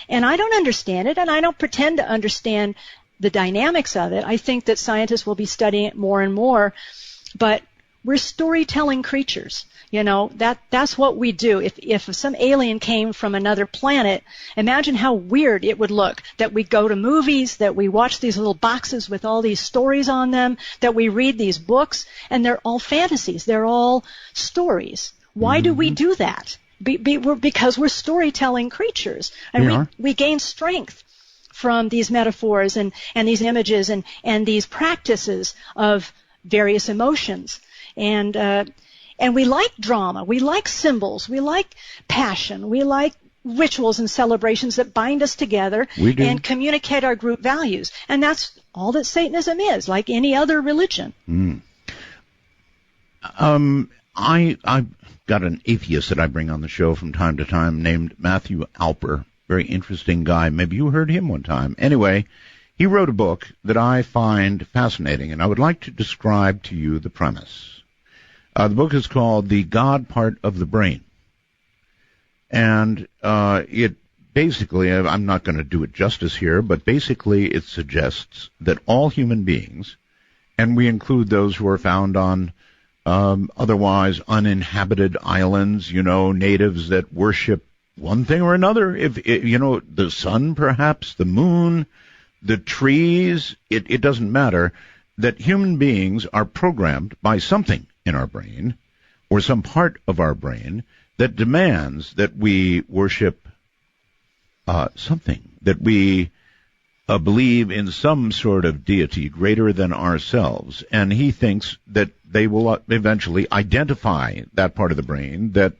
B: And I don't understand it, and I don't pretend to understand the dynamics of it. I think that scientists will be studying it more and more, but we're storytelling creatures. That's what we do. If some alien came from another planet, imagine how weird it would look that we go to movies, that we watch these little boxes with all these stories on them, that we read these books, and they're all fantasies. They're all stories. Why do we do that? Because we're storytelling creatures, and we gain strength from these metaphors and these images and these practices of various emotions. And we like drama, we like symbols, we like passion, we like rituals and celebrations that bind us together and communicate our group values. And that's all that Satanism is, like any other religion.
A: I've got an atheist that I bring on the show from time to time named Matthew Alper. Very interesting guy. Maybe you heard him one time. Anyway, he wrote a book that I find fascinating, and I would like to describe to you the premise. The book is called The God Part of the Brain. And it basically, I'm not going to do it justice here, but basically it suggests that all human beings, and we include those who are found on otherwise uninhabited islands, natives that worship one thing or another. If the sun, perhaps, the moon, the trees, it doesn't matter, that human beings are programmed by something in our brain or some part of our brain that demands that we worship something, that we believe in some sort of deity greater than ourselves. And he thinks that they will eventually identify that part of the brain that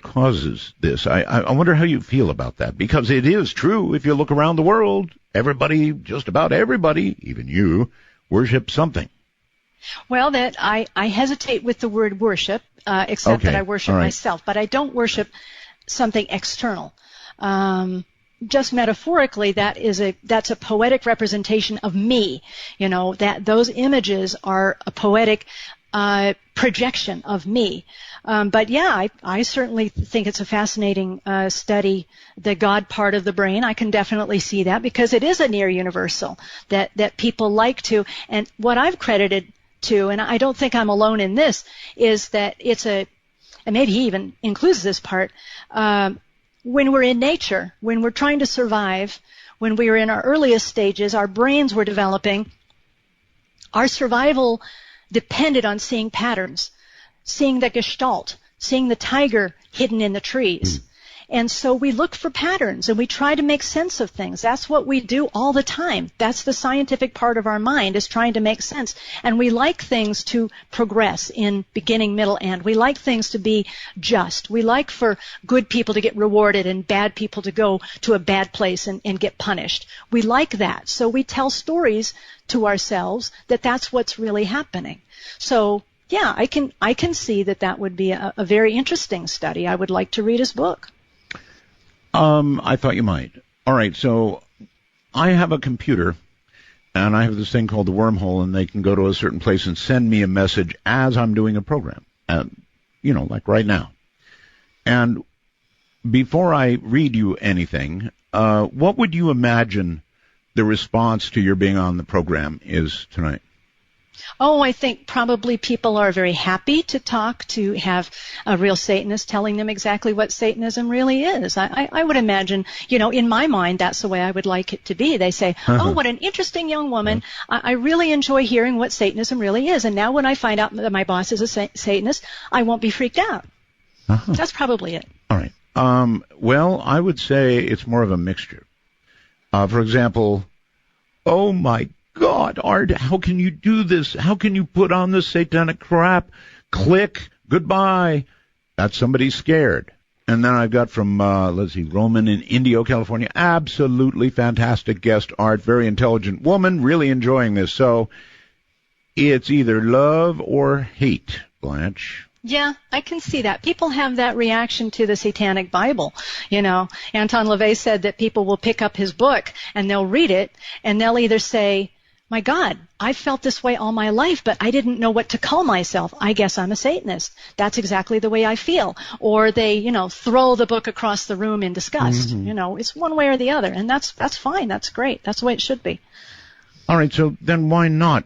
A: causes this. I wonder how you feel about that, because it is true. If you look around the world, just about everybody, even you, worship something.
B: Well, that I hesitate with the word worship, except that I worship myself, but I don't worship something external. Just metaphorically, that's a poetic representation of me. That those images are a poetic projection of me. But yeah, I certainly think it's a fascinating study, the God part of the brain. I can definitely see that, because it is a near universal that people like to. And what I've credited to, and I don't think I'm alone in this, is that and maybe he even includes this part, when we're in nature, when we're trying to survive, when we were in our earliest stages, our brains were developing, our survival depended on seeing patterns, seeing the gestalt, seeing the tiger hidden in the trees. And so we look for patterns and we try to make sense of things. That's what we do all the time. That's the scientific part of our mind, is trying to make sense. And we like things to progress in beginning, middle, end. We like things to be just. We like for good people to get rewarded and bad people to go to a bad place and get punished. We like that. So we tell stories to ourselves that's what's really happening. So yeah, I can see that would be a very interesting study. I would like to read his book.
A: I thought you might. All right, so I have a computer, and I have this thing called the wormhole, and they can go to a certain place and send me a message as I'm doing a program, like right now. And before I read you anything, what would you imagine the response to your being on the program is tonight?
B: Oh, I think probably people are very happy to have a real Satanist telling them exactly what Satanism really is. I would imagine, in my mind, that's the way I would like it to be. They say, oh, what an interesting young woman. I really enjoy hearing what Satanism really is. And now when I find out that my boss is a Satanist, I won't be freaked out. That's probably it.
A: All right. Well, I would say it's more of a mixture. For example, oh my God, Art, how can you do this? How can you put on this satanic crap? Click, goodbye. That's somebody scared. And then I've got from, Roman in Indio, California. Absolutely fantastic guest, Art. Very intelligent woman. Really enjoying this. So it's either love or hate, Blanche.
B: Yeah, I can see that. People have that reaction to the Satanic Bible. Anton LaVey said that people will pick up his book and they'll read it and they'll either say, my God, I've felt this way all my life, but I didn't know what to call myself. I guess I'm a Satanist. That's exactly the way I feel. Or they, throw the book across the room in disgust.
A: Mm-hmm.
B: It's one way or the other. And that's fine. That's great. That's the way it should be.
A: All right, so then why not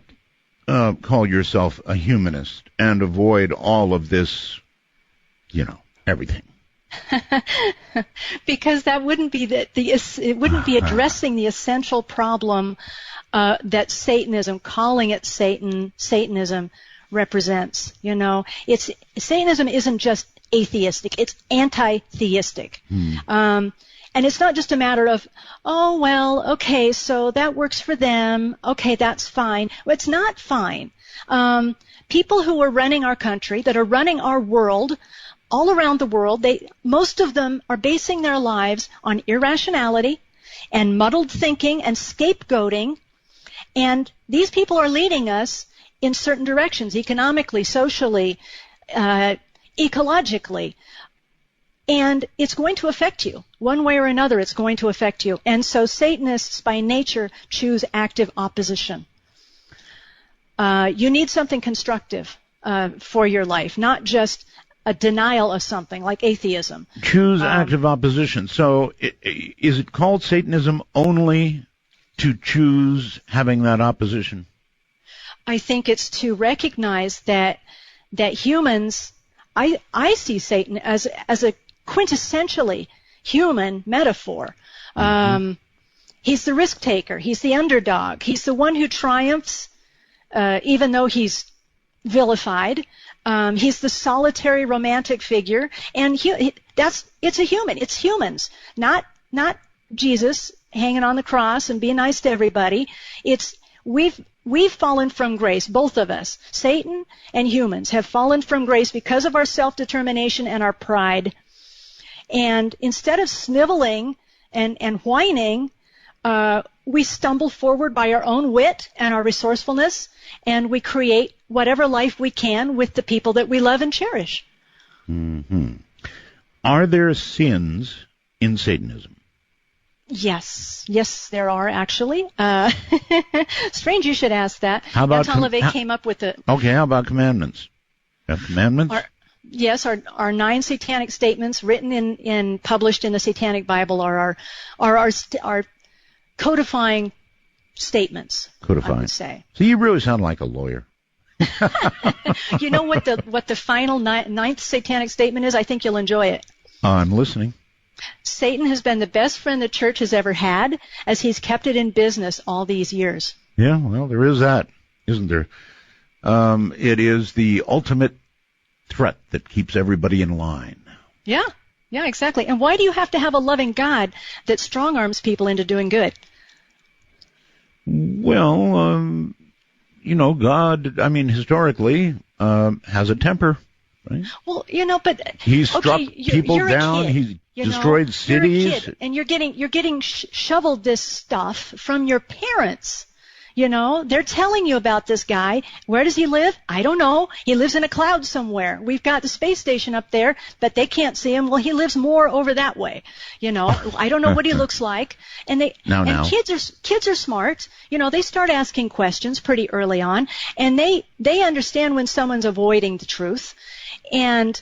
A: call yourself a humanist and avoid all of this, everything?
B: Because that wouldn't be it wouldn't be addressing the essential problem that Satanism, calling it Satanism, represents. Satanism isn't just atheistic; it's anti-theistic. And it's not just a matter of, oh, well, okay, so that works for them. Okay, that's fine. Well, it's not fine. People who are running our country, that are running our world, all around the world, most of them are basing their lives on irrationality and muddled thinking and scapegoating. And these people are leading us in certain directions, economically, socially, ecologically. And it's going to affect you. One way or another, it's going to affect you. And so Satanists, by nature, choose active opposition. You need something constructive for your life, not just a denial of something like atheism.
A: Choose active opposition. So is it called Satanism only to choose having that opposition?
B: I think it's to recognize that humans, I see Satan as a quintessentially human metaphor. He's the risk taker. He's the underdog. He's the one who triumphs, even though he's vilified. He's the solitary romantic figure, and it's a human. It's humans, not Jesus hanging on the cross and being nice to everybody. We've fallen from grace, both of us. Satan and humans have fallen from grace because of our self-determination and our pride. And instead of sniveling and whining, we stumble forward by our own wit and our resourcefulness, and we create whatever life we can with the people that we love and cherish.
A: Mm-hmm. Are there sins in Satanism?
B: Yes, there are actually. Strange you should ask that.
A: How about
B: Anton LaVey came up with
A: Okay, how about commandments? Have commandments?
B: Yes, our 9 satanic statements written in published in the Satanic Bible are our codifying statements.
A: Codifying.
B: I would say.
A: So you really sound like a lawyer.
B: You know what the final 9th satanic statement is? I think you'll enjoy it.
A: I'm listening.
B: Satan has been the best friend the church has ever had, as he's kept it in business all these years.
A: Yeah, well, there is that, isn't there? It is the ultimate threat that keeps everybody in line. Yeah,
B: exactly. And why do you have to have a loving God that strong-arms people into doing good?
A: Well, God, historically, has a temper, right?
B: Well, but
A: he's struck people down. He's destroyed cities.
B: You're a kid, and you're getting shoveled this stuff from your parents. They're telling you about this guy. Where does he live? I don't know. He lives in a cloud somewhere. We've got the space station up there, but they can't see him. Well, he lives more over that way. I don't know what he looks like. And kids are smart. They start asking questions pretty early on, and they understand when someone's avoiding the truth. And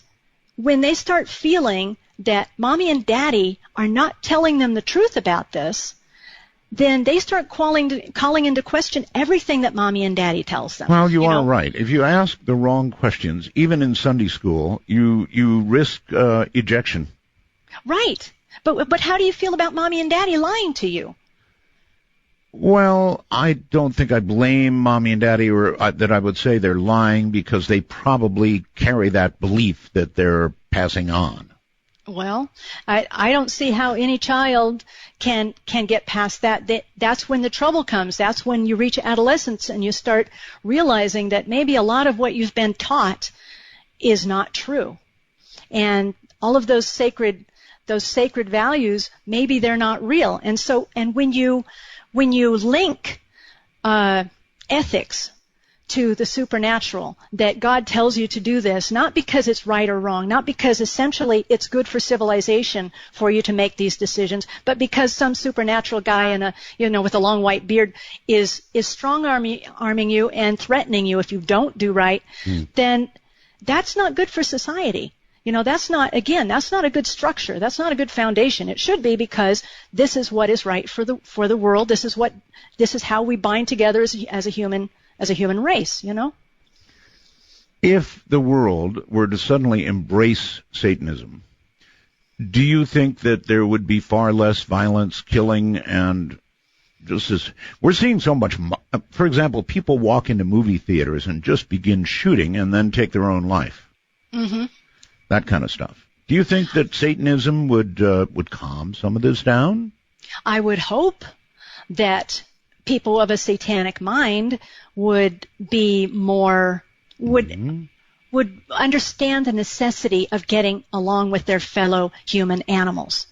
B: when they start feeling that mommy and daddy are not telling them the truth about this, then they start calling into question everything that mommy and daddy tells them.
A: Well, you are right. If you ask the wrong questions, even in Sunday school, you risk ejection.
B: Right. But how do you feel about mommy and daddy lying to you?
A: Well, I don't think I blame mommy and daddy, or that I would say they're lying, because they probably carry that belief that they're passing on.
B: Well, I don't see how any child can get past that. That's when the trouble comes. That's when you reach adolescence and you start realizing that maybe a lot of what you've been taught is not true. And all of those sacred values, maybe they're not real. And when you link ethics to the supernatural, that God tells you to do this, not because it's right or wrong, not because essentially it's good for civilization for you to make these decisions, but because some supernatural guy with a long white beard is strong-arming you and threatening you if you don't do right, then that's not good for society. That's not a good structure. That's not a good foundation. It should be, because this is what is right for the world. This is how we bind together as a human race,
A: If the world were to suddenly embrace Satanism, do you think that there would be far less violence, killing, and just as we're seeing so much, for example, people walk into movie theaters and just begin shooting and then take their own life. Mm-hmm. That kind of stuff. Do you think that Satanism would calm some of this down?
B: I would hope that people of a satanic mind would be more, would understand the necessity of getting along with their fellow human animals.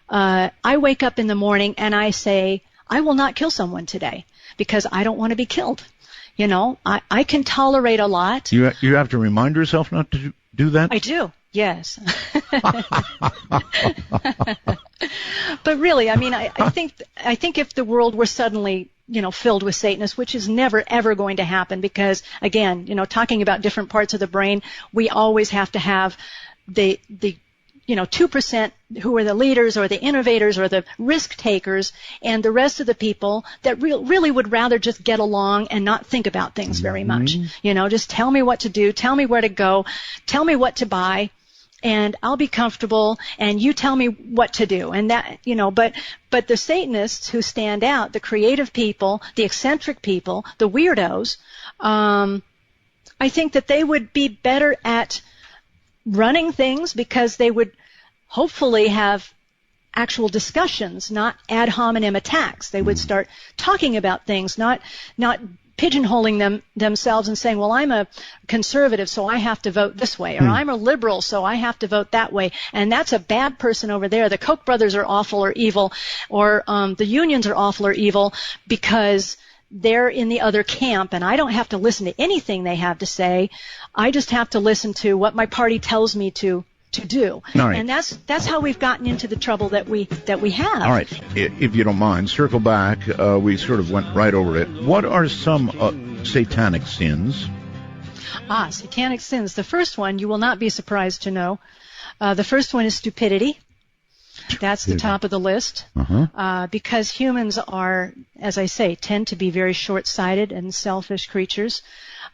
B: I wake up in the morning and I say, I will not kill someone today because I don't want to be killed. I can tolerate a lot.
A: You have to remind yourself not to do that?
B: I do. Yes. But really, I think if the world were suddenly, filled with Satanists, which is never, ever going to happen, because, again, talking about different parts of the brain, we always have to have the 2% who are the leaders or the innovators or the risk takers, and the rest of the people that really would rather just get along and not think about things very much. Just tell me what to do, tell me where to go, tell me what to buy, and I'll be comfortable, and you tell me what to do. And that, but the Satanists who stand out, the creative people, the eccentric people, the weirdos, I think that they would be better at running things, because they would hopefully have actual discussions, not ad hominem attacks. They would start talking about things, not pigeonholing themselves and saying, well, I'm a conservative, so I have to vote this way, or I'm a liberal, so I have to vote that way, and that's a bad person over there. The Koch brothers are awful or evil, or the unions are awful or evil because they're in the other camp, and I don't have to listen to anything they have to say. I just have to listen to what my party tells me to do.
A: Right.
B: And that's how we've gotten into the trouble that we have.
A: All right. If you don't mind, circle back. We sort of went right over it. What are some satanic sins?
B: Satanic sins. The first one, you will not be surprised to know. The first one is stupidity. That's the top of the list, because humans are, as I say, tend to be very short-sighted and selfish creatures.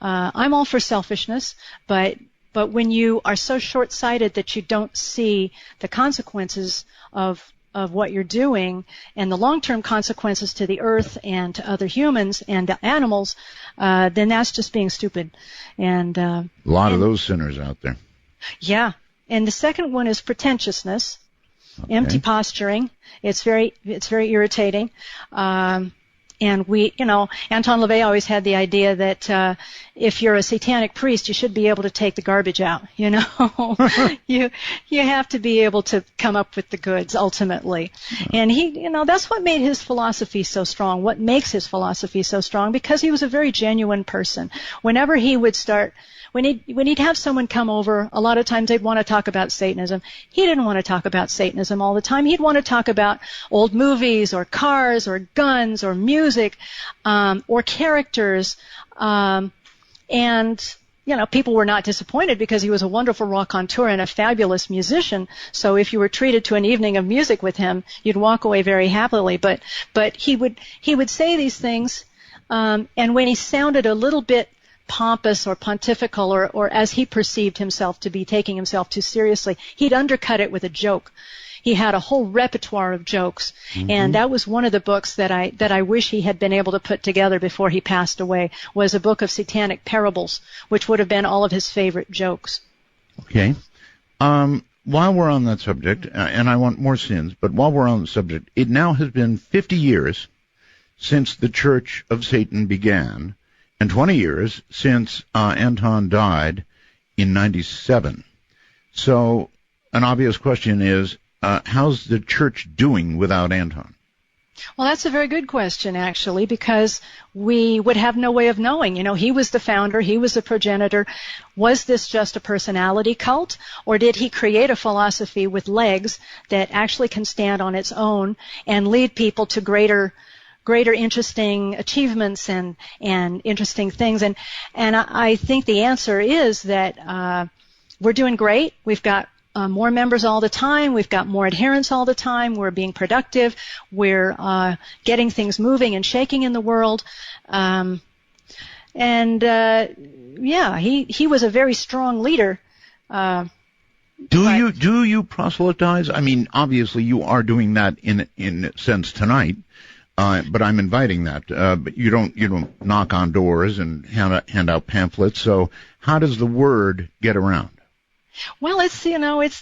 B: I'm all for selfishness, but when you are so short-sighted that you don't see the consequences of what you're doing and the long-term consequences to the earth and to other humans and to animals, then that's just being stupid. And a
A: lot of those sinners out there.
B: Yeah. And the second one is pretentiousness. Okay. Empty posturing. It's very irritating. And Anton LaVey always had the idea that if you're a satanic priest, you should be able to take the garbage out. You have to be able to come up with the goods ultimately. And he, that's what made his philosophy so strong. What makes his philosophy so strong? Because he was a very genuine person. Whenever he would start. When he'd have someone come over, a lot of times they'd want to talk about Satanism. He didn't want to talk about Satanism all the time. He'd want to talk about old movies or cars or guns or music or characters. And, people were not disappointed because he was a wonderful raconteur and a fabulous musician. So if you were treated to an evening of music with him, you'd walk away very happily. But he would say these things, and when he sounded a little bit pompous or pontifical or as he perceived himself to be taking himself too seriously, he'd undercut it with a joke. He had a whole repertoire of jokes, and that was one of the books that I wish he had been able to put together before he passed away, was a book of satanic parables, which would have been all of his favorite jokes.
A: Okay. while we're on that subject, and I want more sins, but while we're on the subject, it now has been 50 years since the Church of Satan began, and 20 years since Anton died in 97. So an obvious question is, how's the church doing without Anton?
B: Well, that's a very good question, actually, because we would have no way of knowing. You know, he was the founder, he was the progenitor. Was this just a personality cult, or did he create a philosophy with legs that actually can stand on its own and lead people to greater interesting achievements and interesting things? And I think the answer is that we're doing great. We've got more members all the time. We've got more adherents all the time. We're being productive. We're getting things moving and shaking in the world. Yeah, he was a very strong leader.
A: Do you proselytize? I mean, obviously you are doing that in a sense tonight. But I'm inviting that. But you don't knock on doors and hand out pamphlets. So how does the word get around?
B: Well, it's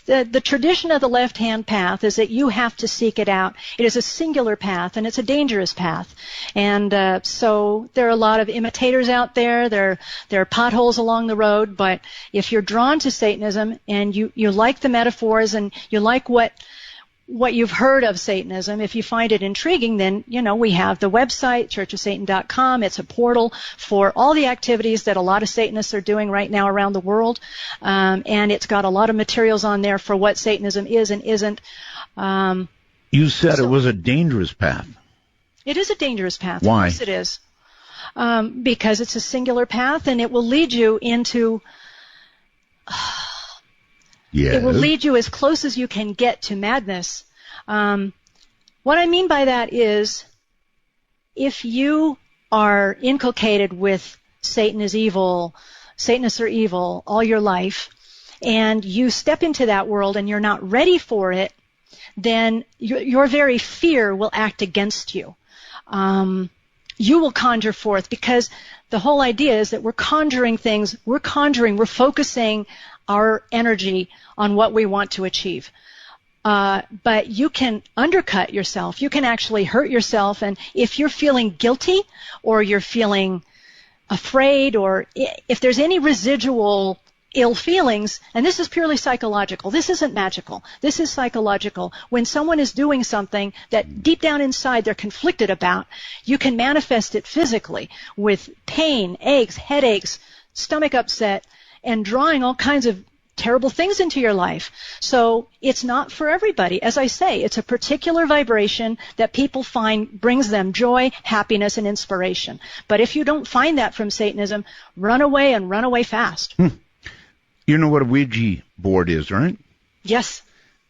B: the tradition of the left-hand path is that you have to seek it out. It is a singular path, and it's a dangerous path. And so there are a lot of imitators out there. There are potholes along the road. But if you're drawn to Satanism and you like the metaphors and you like what you've heard of Satanism, if you find it intriguing, then, we have the website, churchofsatan.com. It's a portal for all the activities that a lot of Satanists are doing right now around the world. And it's got a lot of materials on there for what Satanism is and isn't.
A: You said it was a dangerous path.
B: It is a dangerous path.
A: Why?
B: Of course it is. Because it's a singular path, and it will lead you into...
A: Yes.
B: It will lead you as close as you can get to madness. What I mean by that is, if you are inculcated with Satan is evil, Satanists are evil all your life, and you step into that world and you're not ready for it, then your very fear will act against you. You will conjure forth, because the whole idea is that we're conjuring things, we're focusing our energy on what we want to achieve. But you can undercut yourself. You can actually hurt yourself. And if you're feeling guilty or you're feeling afraid, or if there's any residual ill feelings, and this is purely psychological. This isn't magical. This is psychological. When someone is doing something that deep down inside they're conflicted about, you can manifest it physically with pain, aches, headaches, stomach upset, and drawing all kinds of terrible things into your life. So it's not for everybody. As I say, it's a particular vibration that people find brings them joy, happiness, and inspiration. But if you don't find that from Satanism, run away, and run away fast.
A: You know what a Ouija board is, right?
B: Yes.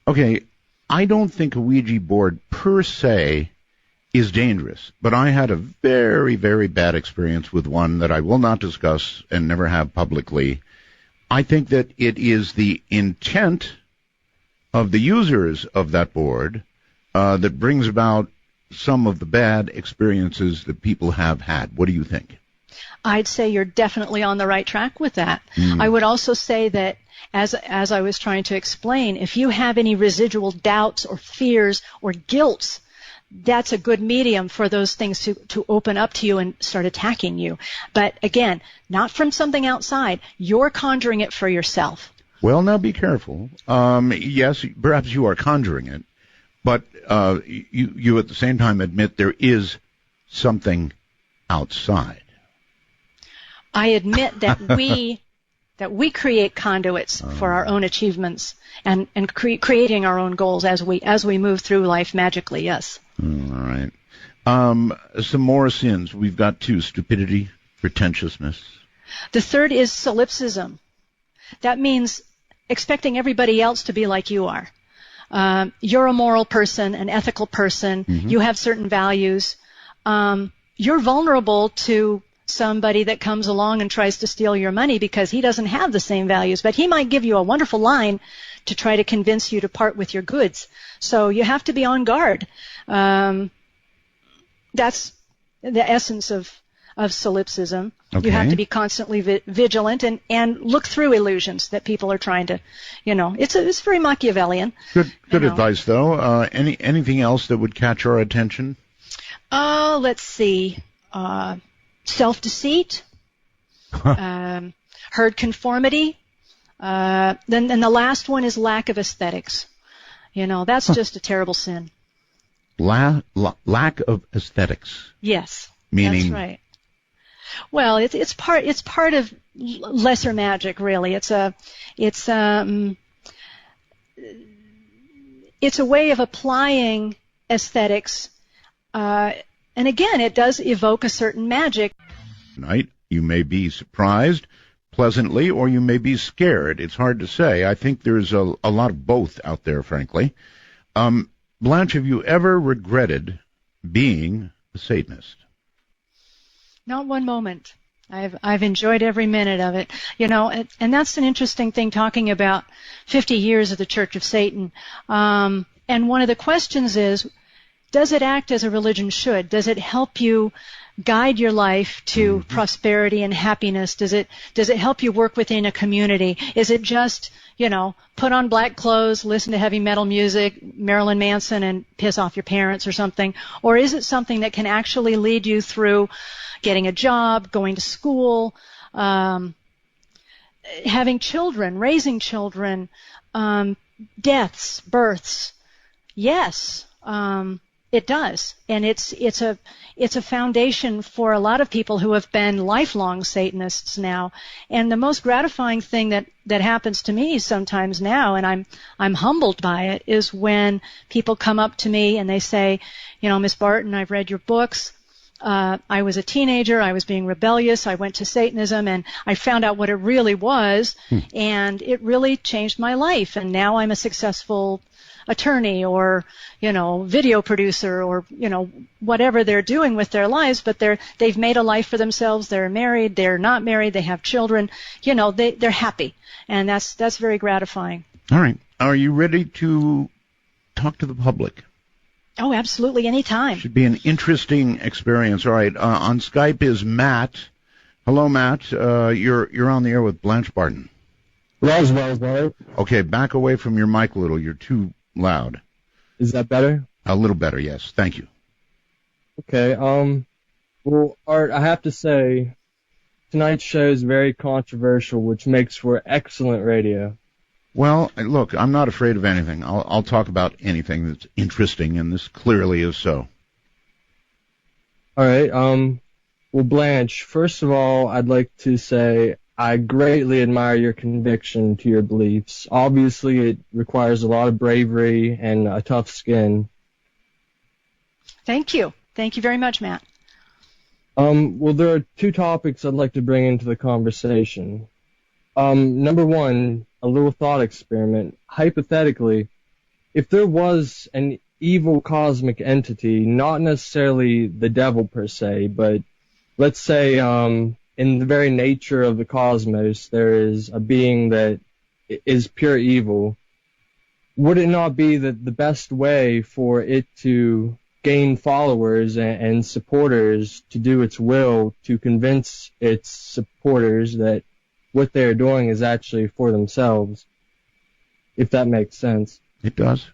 A: Okay, I don't think a Ouija board per se is dangerous, but I had a very, very bad experience with one that I will not discuss and never have publicly. I think that it is the intent of the users of that board that brings about some of the bad experiences that people have had. What do you think?
B: I'd say you're definitely on the right track with that. I would also say that, as I was trying to explain, if you have any residual doubts or fears or guilt, that's a good medium for those things to open up to you and start attacking you. But again, not from something outside. You're conjuring it for yourself.
A: Well, now be careful. Yes, perhaps you are conjuring it, but you at the same time admit there is something outside.
B: I admit that we create conduits for our own achievements and creating our own goals as we move through life magically. Yes.
A: All right. Some more sins. We've got two: stupidity, pretentiousness.
B: The third is solipsism. That means expecting everybody else to be like you are. You're a moral person, an ethical person. Mm-hmm. You have certain values. You're vulnerable to somebody that comes along and tries to steal your money because he doesn't have the same values, but he might give you a wonderful line to try to convince you to part with your goods. So you have to be on guard. That's the essence of solipsism.
A: Okay.
B: You have to be constantly vigilant and look through illusions that people are trying to, it's very Machiavellian.
A: Good advice, though. Anything else that would catch our attention?
B: Let's see. Self-deceit, herd conformity. Then the last one is lack of aesthetics. That's just a terrible sin.
A: Lack of aesthetics.
B: Yes.
A: Meaning?
B: That's right. Well, it's part of lesser magic, really. It's a way of applying aesthetics, and again, it does evoke a certain magic.
A: Tonight, you may be surprised pleasantly, or you may be scared. It's hard to say. I think there's a lot of both out there, frankly. Blanche, have you ever regretted being a Satanist?
B: Not one moment. I've enjoyed every minute of it. And that's an interesting thing, talking about 50 years of the Church of Satan. And one of the questions is, does it act as a religion should? Does it help you guide your life to prosperity and happiness? Does it help you work within a community? Is it just, put on black clothes, listen to heavy metal music, Marilyn Manson, and piss off your parents or something? Or is it something that can actually lead you through getting a job, going to school, having children, raising children, deaths, births? Yes, it does, and it's a foundation for a lot of people who have been lifelong Satanists now. And the most gratifying thing that happens to me sometimes now, and I'm humbled by it, is when people come up to me and they say, Miss Barton, I've read your books. I was a teenager, I was being rebellious, I went to Satanism, and I found out what it really was, and it really changed my life, and now I'm a successful attorney or, video producer or, whatever they're doing with their lives, but they've made a life for themselves, they're married, they're not married, they have children, they're happy, and that's very gratifying.
A: All right. Are you ready to talk to the public?
B: Oh, absolutely, anytime. Should
A: be an interesting experience. All right, on Skype is Matt. Hello, Matt. You're on the air with Blanche Barton.
C: Well.
A: Okay, back away from your mic a little. You're too loud.
C: Is that better?
A: A little better, yes. Thank you.
C: Okay. Well, Art, I have to say, tonight's show is very controversial, which makes for excellent radio.
A: Well, look, I'm not afraid of anything. I'll talk about anything that's interesting, and this clearly is so.
C: All right. Well, Blanche, first of all, I'd like to say I greatly admire your conviction to your beliefs. Obviously, it requires a lot of bravery and a tough skin.
B: Thank you. Thank you very much, Matt.
C: Well, there are two topics I'd like to bring into the conversation. Number one, a little thought experiment. Hypothetically, if there was an evil cosmic entity, not necessarily the devil per se, but let's say in the very nature of the cosmos, there is a being that is pure evil, would it not be that the best way for it to gain followers and supporters to do its will, to convince its supporters that what they're doing is actually for themselves, if that makes sense?
A: It does.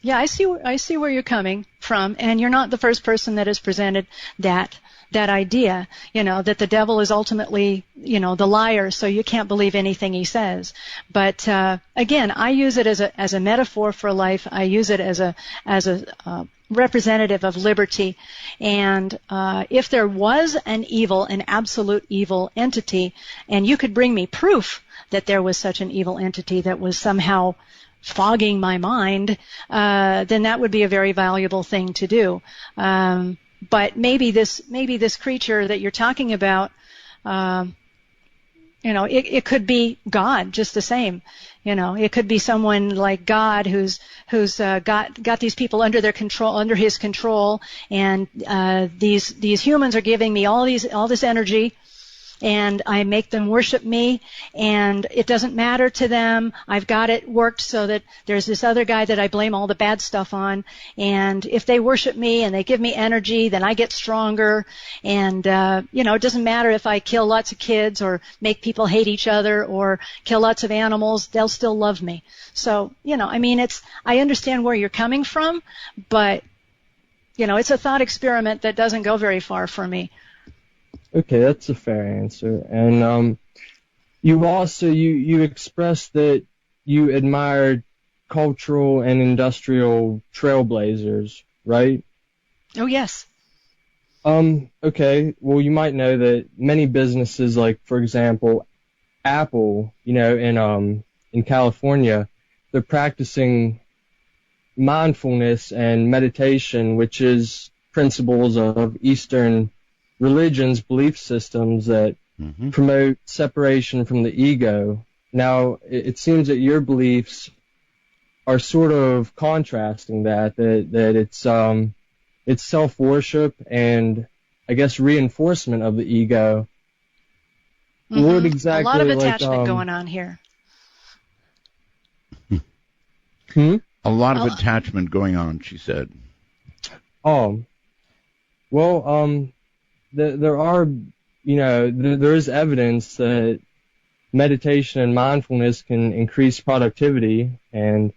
B: Yeah, I see where you're coming from, and you're not the first person that has presented that idea, that the devil is ultimately, the liar, so you can't believe anything he says. But again, I use it as a metaphor for life. I use it as a representative of liberty. And if there was an absolute evil entity, and you could bring me proof that there was such an evil entity that was somehow fogging my mind, then that would be a very valuable thing to do. But maybe this creature that you're talking about, it could be God just the same. It could be someone like God who's got these people under his control, and these humans are giving me all this energy, and I make them worship me, and it doesn't matter to them. I've got it worked so that there's this other guy that I blame all the bad stuff on, and if they worship me and they give me energy, then I get stronger, and it doesn't matter if I kill lots of kids or make people hate each other or kill lots of animals, they'll still love me. So, I understand where you're coming from, but it's a thought experiment that doesn't go very far for me.
C: Okay, that's a fair answer. And you also you expressed that you admired cultural and industrial trailblazers, right?
B: Oh, yes.
C: Okay. Well, you might know that many businesses, like for example, Apple, in California, they're practicing mindfulness and meditation, which is principles of Eastern religions, belief systems that promote separation from the ego. Now, it seems that your beliefs are sort of contrasting that it's self-worship and, I guess, reinforcement of the ego. What exactly,
B: a lot of attachment going on here.
A: A lot of attachment going on, she said.
C: Well, there are, there is evidence that meditation and mindfulness can increase productivity. And,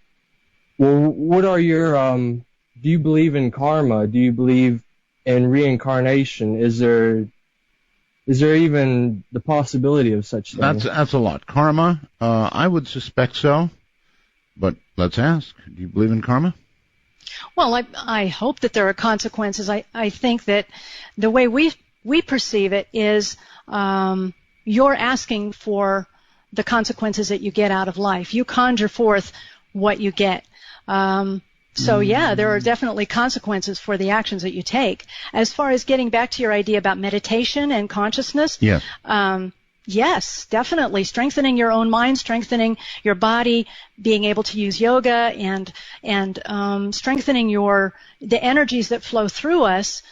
C: well, what are your, do you believe in karma? Do you believe in reincarnation? Is there even the possibility of such things?
A: That's a lot. Karma, I would suspect so. But let's ask, do you believe in karma?
B: Well, I hope that there are consequences. I think that the way we perceive it is you're asking for the consequences that you get out of life. You conjure forth what you get. So, yeah, there are definitely consequences for the actions that you take. As far as getting back to your idea about meditation and consciousness,
A: yes.
B: Yes, definitely. Strengthening your own mind, strengthening your body, being able to use yoga, and strengthening the energies that flow through us.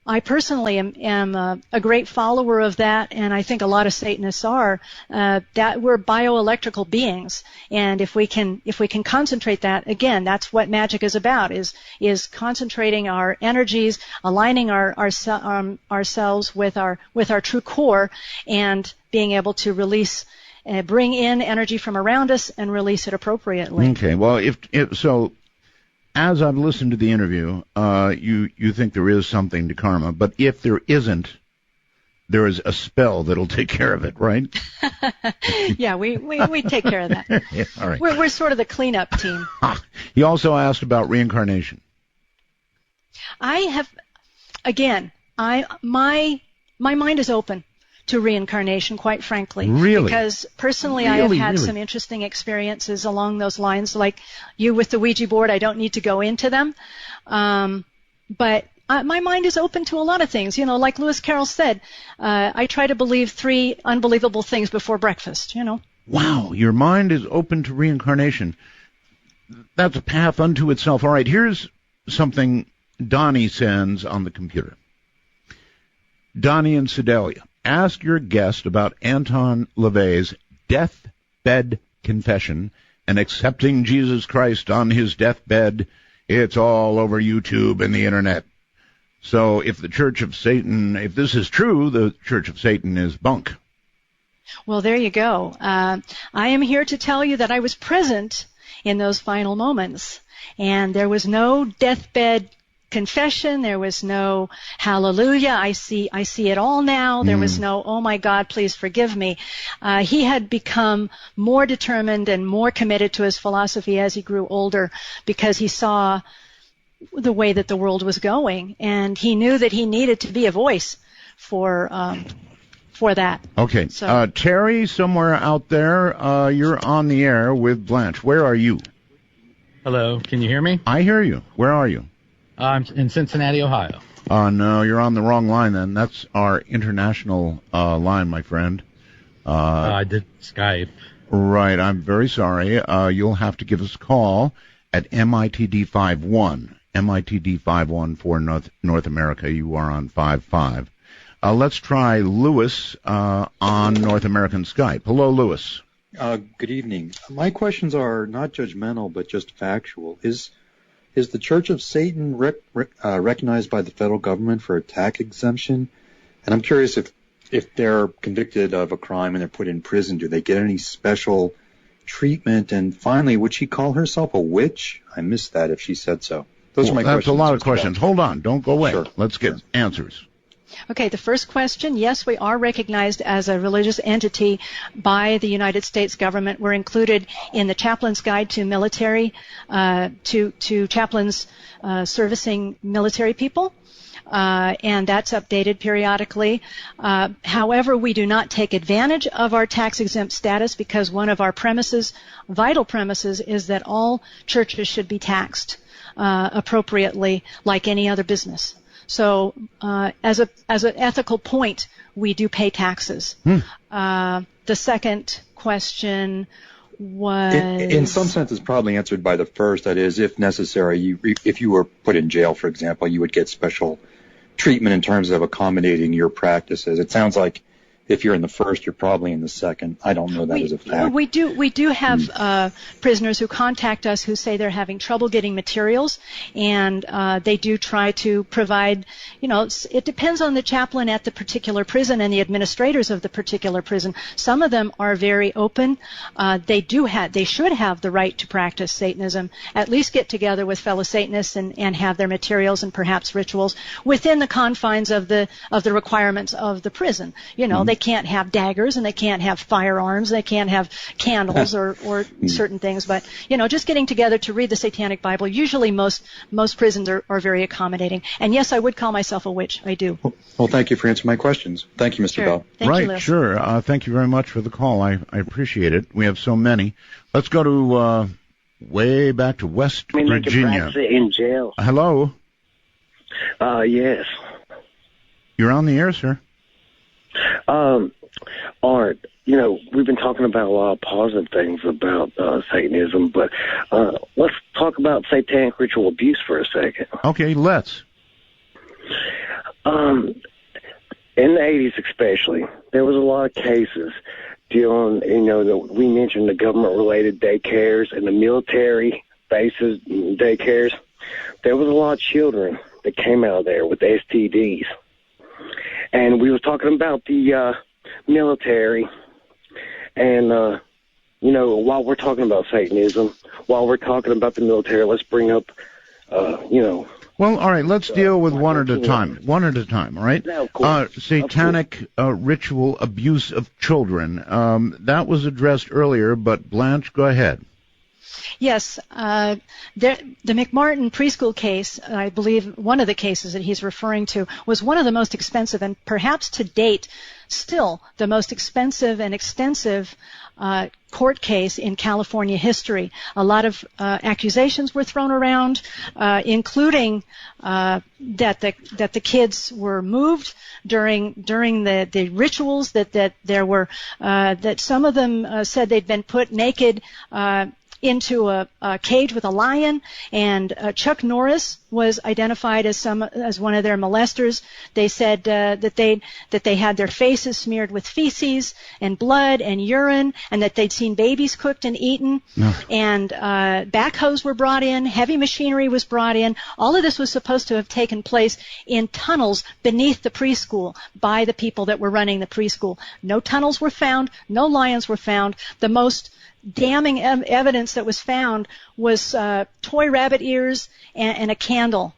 B: I personally am a great follower of that, and I think a lot of Satanists are. That we're bioelectrical beings, and if we can concentrate that, again, that's what magic is about: is concentrating our energies, aligning ourselves with our true core, and being able to release, bring in energy from around us and release it appropriately.
A: Okay. Well, if so. As I've listened to the interview, you think there is something to karma, but if there isn't, there is a spell that'll take care of it, right?
B: Yeah, we take care of that.
A: Yeah, all right.
B: We're sort of the cleanup team.
A: He also asked about reincarnation.
B: I have, again, my mind is open to reincarnation, quite frankly.
A: Really?
B: Because personally, I have had some interesting experiences along those lines, like you with the Ouija board. I don't need to go into them. But my mind is open to a lot of things. Like Lewis Carroll said, I try to believe 3 unbelievable things before breakfast,
A: Wow, your mind is open to reincarnation. That's a path unto itself. All right, here's something Donnie sends on the computer. Donnie and Sedalia. Ask your guest about Anton LaVey's deathbed confession and accepting Jesus Christ on his deathbed. It's all over YouTube and the internet. So if the Church of Satan, if this is true, the Church of Satan is bunk.
B: Well, there you go. I am here to tell you that I was present in those final moments, and there was no deathbed confession. There was no hallelujah, I see it all now. There was no, oh my God, please forgive me. He had become more determined and more committed to his philosophy as he grew older, because he saw the way that the world was going, and he knew that he needed to be a voice for that.
A: Okay. So, Terry, somewhere out there, you're on the air with Blanche. Where are you?
D: Hello, can you hear me?
A: I hear you. Where are you?
D: I'm in Cincinnati, Ohio.
A: No, you're on the wrong line then. That's our international line, my friend.
D: I did Skype.
A: Right, I'm very sorry. You'll have to give us a call at MITD51. MITD51 for North America. You are on 55. Let's try Lewis on North American Skype. Hello, Lewis.
E: Good evening. My questions are not judgmental, but just factual. Is the Church of Satan recognized by the federal government for a tax exemption? And I'm curious if they're convicted of a crime and they're put in prison, do they get any special treatment? And finally, would she call herself a witch? I missed that if she said so. Those are my questions.
A: That's a lot of questions. Hold on. Don't go away.
E: Sure.
A: Let's get answers.
B: Okay, the first question, yes, we are recognized as a religious entity by the United States government. We're included in the Chaplain's Guide to Military, to chaplains servicing military people. And that's updated periodically. However, we do not take advantage of our tax-exempt status because one of our premises, vital premises, is that all churches should be taxed appropriately like any other business. So as an ethical point, we do pay taxes. The second question was...
E: In some sense, it's probably answered by the first. That is, if necessary, if you were put in jail, for example, you would get special treatment in terms of accommodating your practices. It sounds like if you're in the first, you're probably in the second. I don't know that as a fact.
B: We do have prisoners who contact us who say they're having trouble getting materials, and they do try to provide, it depends on the chaplain at the particular prison and the administrators of the particular prison. Some of them are very open. They should have the right to practice Satanism, at least get together with fellow Satanists and have their materials and perhaps rituals within the confines of the requirements of the prison. They can't have daggers and they can't have firearms, they can't have candles or certain things, but just getting together to read the Satanic Bible. Usually most prisons are very accommodating. And yes, I would call myself a witch. I do.
E: Well, thank you for answering my questions. Thank you, Mr.
B: Sure.
E: Bell.
B: Thank you,
A: Sure. Thank you very much for the call. I appreciate it. We have so many. Let's go to way back to West Virginia.
F: In jail.
A: Hello.
F: Yes.
A: You're on the air, sir.
F: Art, we've been talking about a lot of positive things about Satanism, but let's talk about satanic ritual abuse for a second.
A: Okay, let's.
F: In the 80s especially, there was a lot of cases dealing, we mentioned the government-related daycares and the military bases daycares. There was a lot of children that came out of there with STDs. And we were talking about the military, and, while we're talking about Satanism, while we're talking about the military, let's bring up,
A: Well, all right, let's deal with one at a time. One at a time, all right?
F: Yeah, of course.
A: Satanic ritual abuse of children. That was addressed earlier, but Blanche, go ahead.
B: Yes, the McMartin preschool case, I believe one of the cases that he's referring to, was one of the most expensive and perhaps to date still the most expensive and extensive court case in California history. A lot of accusations were thrown around, including that the kids were moved during the rituals, that there were that some of them said they'd been put naked into a cage with a lion, and Chuck Norris was identified as one of their molesters. They said that they had their faces smeared with feces and blood and urine, and that they'd seen babies cooked and eaten. No. And backhoes were brought in, heavy machinery was brought in. All of this was supposed to have taken place in tunnels beneath the preschool by the people that were running the preschool. No tunnels were found, no lions were found. The most damning evidence that was found was toy rabbit ears and a candle.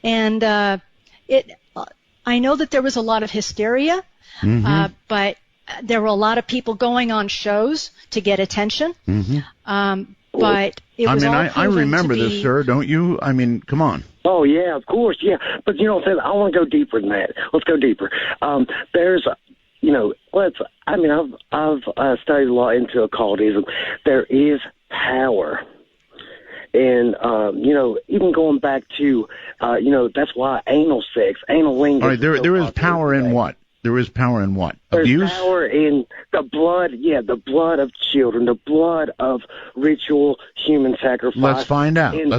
B: And I know that there was a lot of hysteria, but there were a lot of people going on shows to get attention. But it was
A: I remember this, sir, don't you? I mean, come on.
F: Oh, yeah, of course, yeah. But, I want to go deeper than that. Let's go deeper. There's... I've studied a lot into occultism. There is power. And, even going back to, that's why anal lingus.
A: All right, there is power in what? There is power in what? Abuse?
F: There's power in the blood, the blood of children, the blood of ritual human sacrifice.
A: Let's find out.
F: And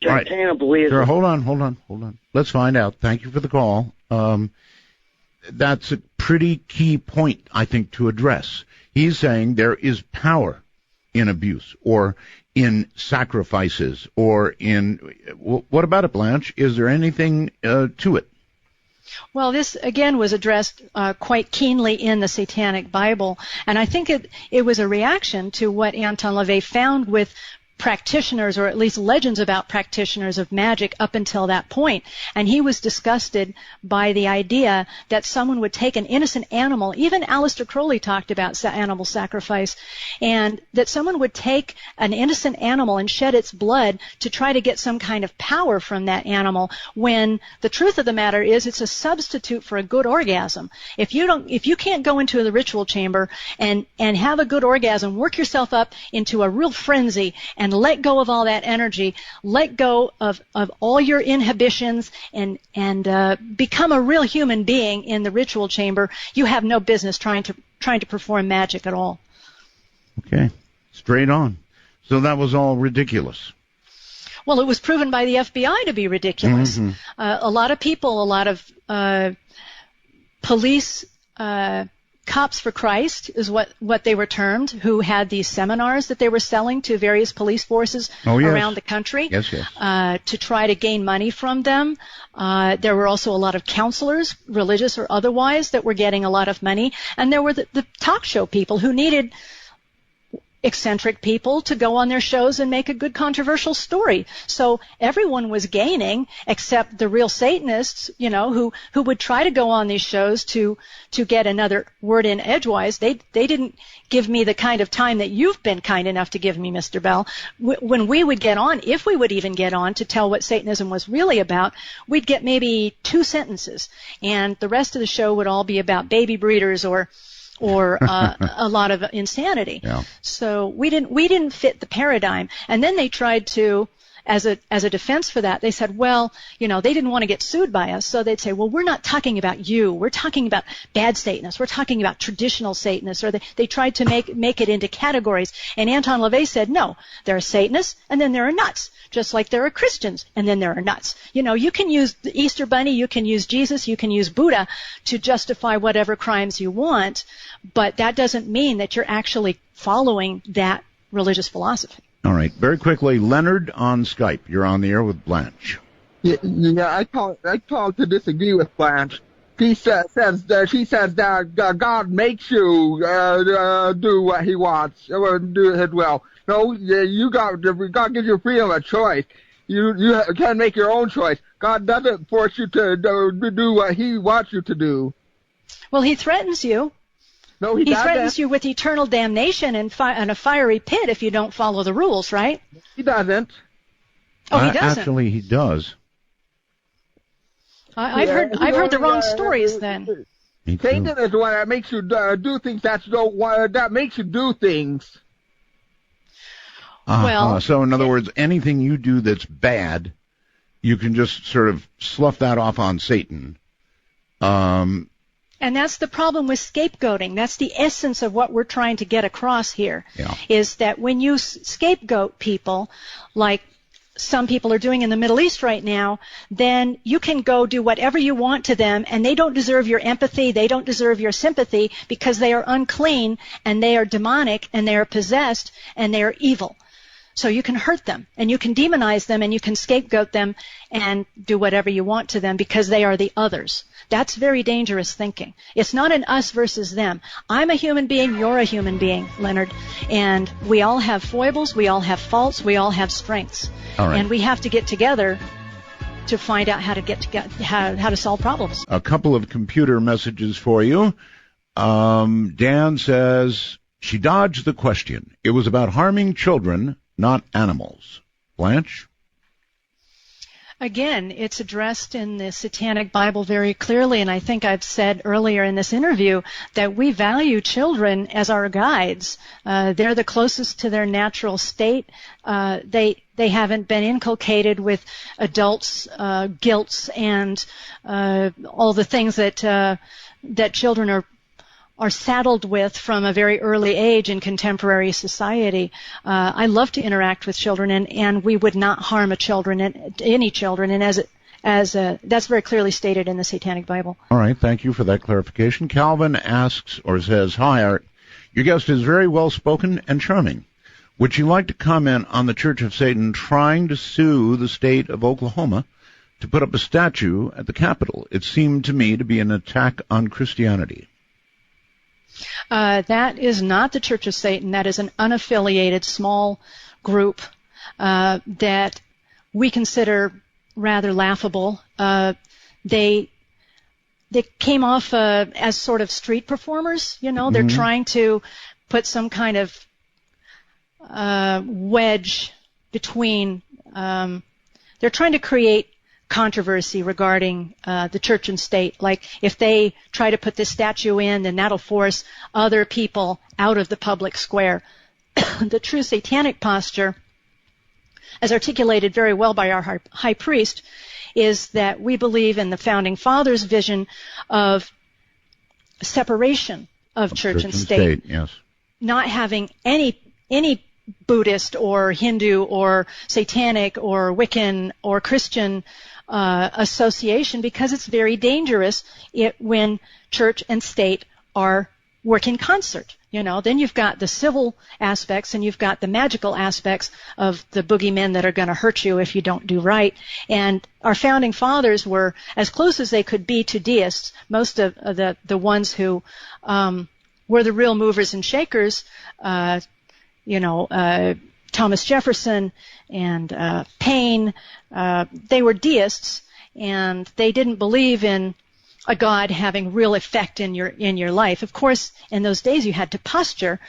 A: cannibalism. Sir, hold on. Let's find out. Thank you for the call. that's a pretty key point, I think, to address. He's saying there is power in abuse or in sacrifices or in... What about it, Blanche? Is there anything to it?
B: Well, this, again, was addressed quite keenly in the Satanic Bible, and I think it was a reaction to what Anton LaVey found with practitioners, or at least legends about practitioners of magic up until that point. And he was disgusted by the idea that someone would take an innocent animal, even Aleister Crowley talked about animal sacrifice, and that someone would take an innocent animal and shed its blood to try to get some kind of power from that animal, when the truth of the matter is it's a substitute for a good orgasm. If you can't go into the ritual chamber and have a good orgasm, work yourself up into a real frenzy and let go of all that energy, let go of all your inhibitions, and become a real human being in the ritual chamber, you have no business trying to perform magic at all.
A: Okay, straight on. So that was all ridiculous.
B: Well, it was proven by the FBI to be ridiculous.
A: Mm-hmm.
B: A lot of people, a lot of police, Cops for Christ is what they were termed, who had these seminars that they were selling to various police forces around the country to try to gain money from them. There were also a lot of counselors, religious or otherwise, that were getting a lot of money. And there were the talk show people who needed eccentric people to go on their shows and make a good controversial story. So everyone was gaining except the real Satanists, who would try to go on these shows to get another word in edgewise. They didn't give me the kind of time that you've been kind enough to give me, Mr. Bell. When we would get on, if we would even get on to tell what Satanism was really about, we'd get maybe 2 sentences, and the rest of the show would all be about baby breeders or a lot of insanity. Yeah. So we didn't fit the paradigm. And then they tried to, as a defense for that, they said, well, they didn't want to get sued by us, so they'd say, well, we're not talking about you. We're talking about bad Satanists. We're talking about traditional Satanists. Or they tried to make it into categories. And Anton LaVey said, no, there are Satanists, and then there are nuts, just like there are Christians, and then there are nuts. You can use the Easter Bunny, you can use Jesus, you can use Buddha to justify whatever crimes you want, but that doesn't mean that you're actually following that religious philosophy.
A: All right. Very quickly, Leonard on Skype. You're on the air with Blanche.
G: Yeah, I called to disagree with Blanche. She says that God makes you do what He wants, or do His will. No, God gives you freedom of choice. You can make your own choice. God doesn't force you to do what He wants you to do.
B: Well, He threatens you.
G: No, he doesn't.
B: He threatens you with eternal damnation and a fiery pit if you don't follow the rules, right?
G: He doesn't.
B: Oh, he doesn't.
A: Actually, he does.
B: I've heard the wrong stories then.
G: Satan is the one that makes you do things that makes you do things.
A: So in other words, anything you do that's bad, you can just sort of slough that off on Satan.
B: And that's the problem with scapegoating. That's the essence of what we're trying to get across here, is that when you scapegoat people, like some people are doing in the Middle East right now, then you can go do whatever you want to them, and they don't deserve your empathy, they don't deserve your sympathy, because they are unclean, and they are demonic, and they are possessed, and they are evil. So you can hurt them, and you can demonize them, and you can scapegoat them, and do whatever you want to them, because they are the others. That's very dangerous thinking. It's not an us versus them. I'm a human being, you're a human being, Leonard, and we all have foibles, we all have faults, we all have strengths. All right. And we have to get together to find out how to solve problems.
A: A couple of computer messages for you. Dan says, she dodged the question. It was about harming children, not animals. Blanche?
B: Again, it's addressed in the Satanic Bible very clearly, and I think I've said earlier in this interview that we value children as our guides. They're the closest to their natural state. They haven't been inculcated with adults' guilts and all the things that children are saddled with from a very early age in contemporary society. I love to interact with children, and we would not harm any children. And that's very clearly stated in the Satanic Bible.
A: All right, thank you for that clarification. Calvin asks or says, "Hi, Art. Your guest is very well spoken and charming. Would you like to comment on the Church of Satan trying to sue the state of Oklahoma to put up a statue at the Capitol? It seemed to me to be an attack on Christianity."
B: That is not the Church of Satan. That is an unaffiliated small group that we consider rather laughable. They came off as sort of street performers. They're trying to put some kind of wedge between. They're trying to create controversy regarding the church and state. Like, if they try to put this statue in, then that'll force other people out of the public square. The true satanic posture, as articulated very well by our high priest, is that we believe in the Founding Fathers' vision of separation of church and state.
A: Yes.
B: Not having any Buddhist or Hindu or Satanic or Wiccan or Christian association, because it's very dangerous when church and state are work in concert. Then you've got the civil aspects and you've got the magical aspects of the boogeymen that are going to hurt you if you don't do right. And our founding fathers were as close as they could be to deists. Most of the ones who were the real movers and shakers, Thomas Jefferson and Paine, they were deists, and they didn't believe in a God having real effect in your life. Of course, in those days you had to posture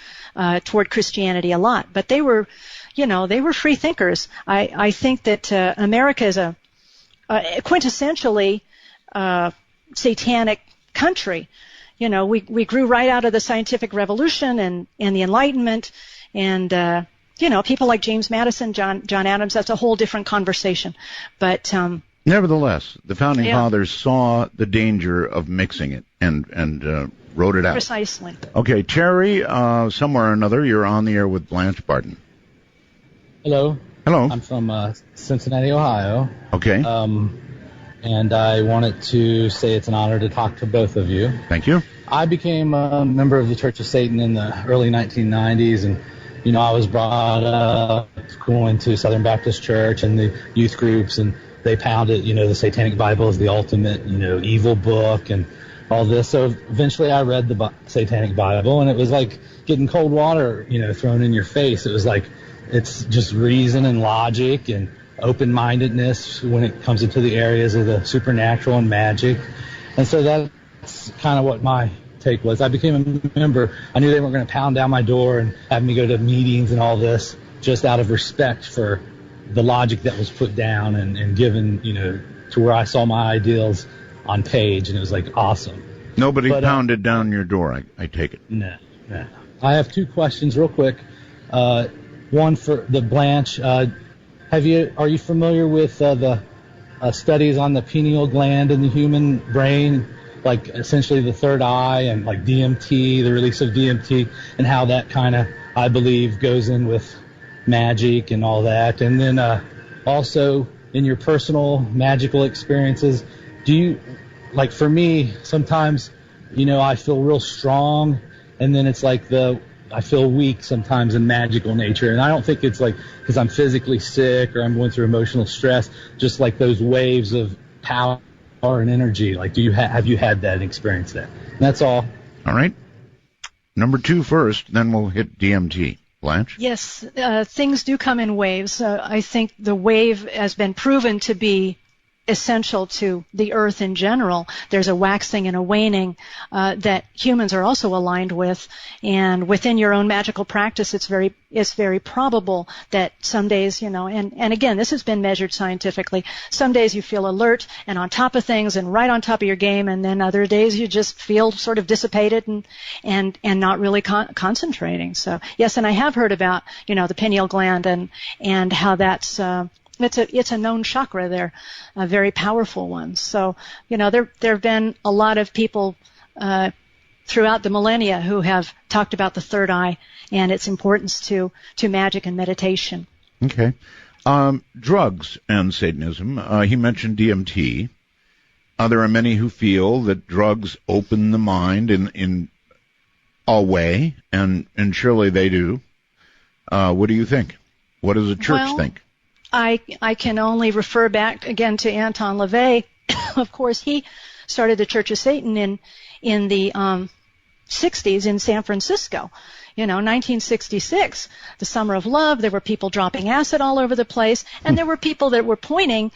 B: toward Christianity a lot, but they were free thinkers. I think that America is a quintessentially satanic country. We grew right out of the scientific revolution and the Enlightenment, and people like James Madison, John Adams. That's a whole different conversation, but.
A: Nevertheless, the Founding Fathers saw the danger of mixing it and wrote it out.
B: Precisely.
A: Okay, Terry, somewhere or another, you're on the air with Blanche Barton.
D: Hello.
A: Hello.
D: I'm from Cincinnati, Ohio.
A: Okay.
D: And I wanted to say it's an honor to talk to both of you.
A: Thank you.
D: I became a member of the Church of Satan in the early 1990s, and I was brought up going to Southern Baptist Church and the youth groups, and they pounded, the Satanic Bible is the ultimate, evil book and all this. So eventually I read the Satanic Bible, and it was like getting cold water, thrown in your face. It was like, it's just reason and logic and open-mindedness when it comes into the areas of the supernatural and magic. And so that's kind of what my take was. I became a member. I knew they weren't going to pound down my door and have me go to meetings and all this, just out of respect for the logic that was put down and given, to where I saw my ideals on page, and it was like awesome.
A: Nobody pounded down your door, I take it.
D: No. I have two questions real quick. One for the Blanche. Are you familiar with the studies on the pineal gland in the human brain, like essentially the third eye, and like DMT, the release of DMT, and how that kind of, I believe, goes in with magic and all that? And then also in your personal magical experiences, do you, like for me, sometimes, I feel real strong, and then it's like I feel weak sometimes in magical nature, and I don't think it's like because I'm physically sick or I'm going through emotional stress, just like those waves of power and energy. Like, have you had that experience? And that's all.
A: All right. Number 2 first, then we'll hit DMT. Blanche?
B: Yes, things do come in waves. I think the wave has been proven to be essential to the earth in general. There's a waxing and a waning that humans are also aligned with, and within your own magical practice, it's very probable that some days, and again, this has been measured scientifically. Some days you feel alert and on top of things and right on top of your game, and then other days you just feel sort of dissipated and not really concentrating. So yes, and I have heard about the pineal gland and how that's it's a known chakra there, a very powerful one. So, there have been a lot of people throughout the millennia who have talked about the third eye and its importance to magic and meditation.
A: Okay. Drugs and Satanism. He mentioned DMT. There are many who feel that drugs open the mind in a way, and surely they do. What do you think? What does the church think?
B: I can only refer back again to Anton LaVey. Of course, he started the Church of Satan in the 60s in San Francisco. 1966, the Summer of Love, there were people dropping acid all over the place, and there were people that were pointing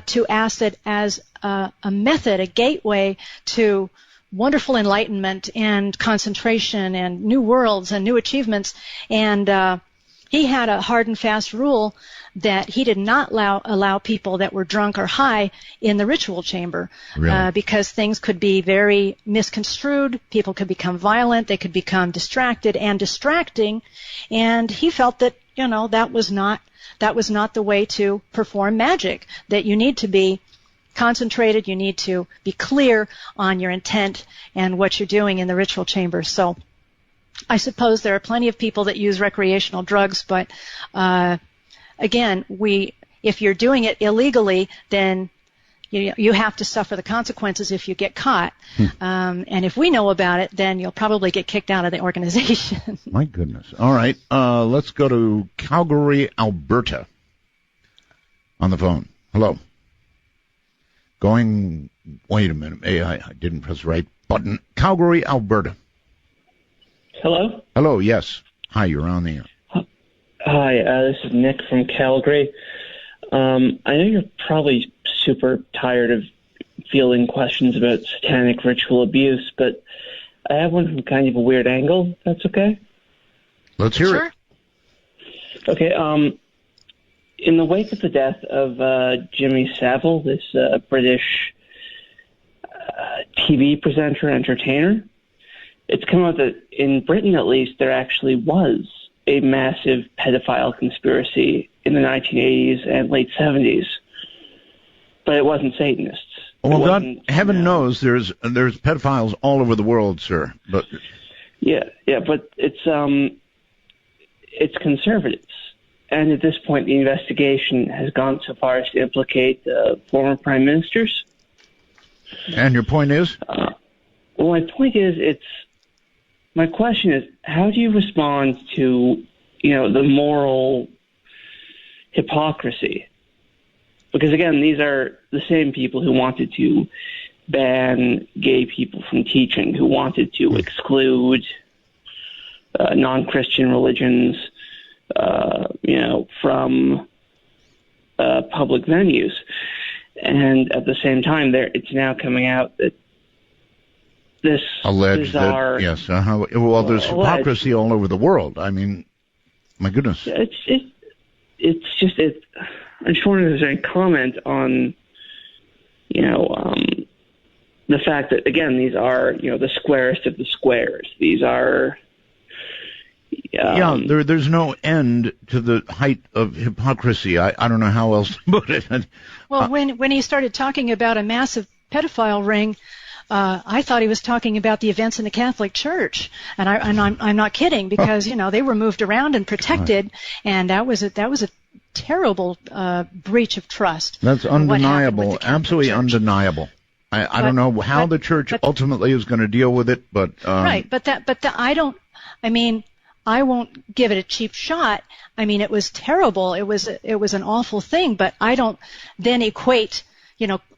B: to acid as a method, a gateway to wonderful enlightenment and concentration and new worlds and new achievements. And he had a hard and fast rule that he did not allow people that were drunk or high in the ritual chamber.
A: Really?
B: Because things could be very misconstrued, people could become violent, they could become distracted and distracting, and he felt that, that was not the way to perform magic, that you need to be concentrated, you need to be clear on your intent and what you're doing in the ritual chamber. So I suppose there are plenty of people that use recreational drugs, but again, if you're doing it illegally, then you have to suffer the consequences if you get caught. And if we know about it, then you'll probably get kicked out of the organization.
A: My goodness. All right, let's go to Calgary, Alberta on the phone. Hello. Wait a minute. I didn't press the right button. Calgary, Alberta.
H: Hello?
A: Hello, yes. Hi, you're on the air.
H: Hi, this is Nick from Calgary. I know you're probably super tired of fielding questions about satanic ritual abuse, but I have one from kind of a weird angle, if that's okay?
A: Let's hear it.
H: Okay, in the wake of the death of Jimmy Savile, this British TV presenter, entertainer, it's come out that in Britain, at least, there actually was a massive pedophile conspiracy in the 1980s and late 70s, but it wasn't Satanists.
A: Well, God, heaven knows there's pedophiles all over the world, sir. But
H: yeah, but it's conservatives, and at this point, the investigation has gone so far as to implicate former prime ministers.
A: And your point is?
H: Well, my point is, my question is, how do you respond to, the moral hypocrisy? Because, again, these are the same people who wanted to ban gay people from teaching, who wanted to exclude non-Christian religions, from public venues. And at the same time, it's now coming out that this
A: alleged
H: bizarre...
A: Yes. Well, there's hypocrisy all over the world. I mean, my goodness.
H: I just wondered if there's any comment on, the fact that, again, these are, the squarest of the squares. These are...
A: there's no end to the height of hypocrisy. I don't know how else to put it.
B: Well, when he started talking about a massive pedophile ring, I thought he was talking about the events in the Catholic Church, and I'm not kidding, because they were moved around and protected, and that was a terrible breach of trust.
A: That's undeniable, absolutely undeniable. I don't know how the church ultimately is going to deal with it, but
B: right. But I don't. I mean, I won't give it a cheap shot. I mean, it was terrible. It was an awful thing, but I don't then equate,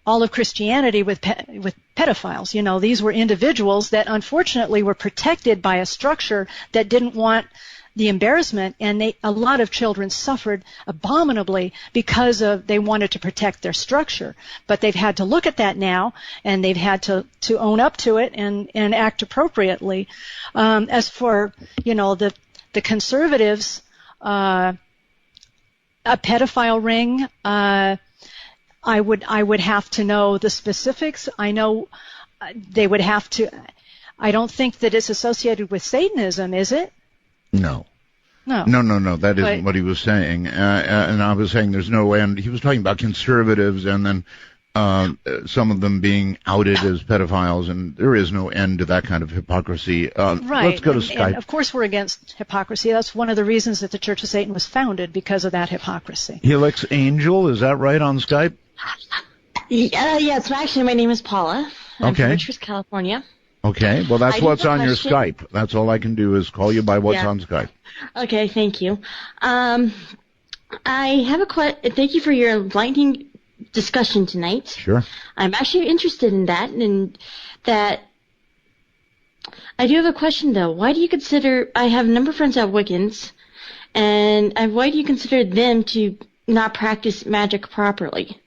B: all of Christianity with pedophiles. These were individuals that unfortunately were protected by a structure that didn't want the embarrassment, and a lot of children suffered abominably because they wanted to protect their structure. But they've had to look at that now, and they've had to own up to it and act appropriately. As for the conservatives, a pedophile ring, I would have to know the specifics. I know they would have to. I don't think that it's associated with Satanism, is it?
A: No. That isn't what he was saying. And I was saying there's no end. He was talking about conservatives, and then some of them being outed as pedophiles, and there is no end to that kind of hypocrisy.
B: Right.
A: Let's go to Skype.
B: And of course we're against hypocrisy. That's one of the reasons that the Church of Satan was founded, because of that hypocrisy.
A: Helix Angel, is that right on Skype?
I: Yes, actually, my name is Paula. I'm from Richards, California.
A: Okay, well, that's what's on your Skype. That's all I can do is call you by what's on Skype.
I: Okay, thank you. I have a question. Thank you for your enlightening discussion tonight.
A: Sure.
I: I'm actually interested in that, and that I do have a question, though. Why do you consider, I have a number of friends that are Wiccans, and why do you consider them to not practice magic properly?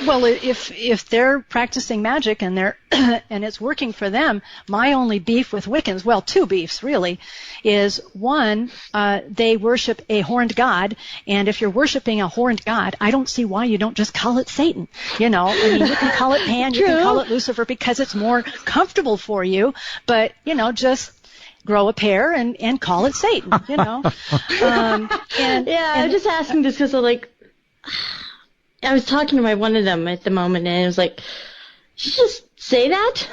B: Well, if they're practicing magic and they're and it's working for them, my only beef with Wiccans, well, two beefs really, is one, they worship a horned god, and if you're worshiping a horned god, I don't see why you don't just call it Satan. You know, I mean, you can call it Pan, you can call it Lucifer because it's more comfortable for you, but just grow a pair and call it Satan. You know.
I: I'm just asking this because I was talking to one of them at the moment, and it was like, just say that.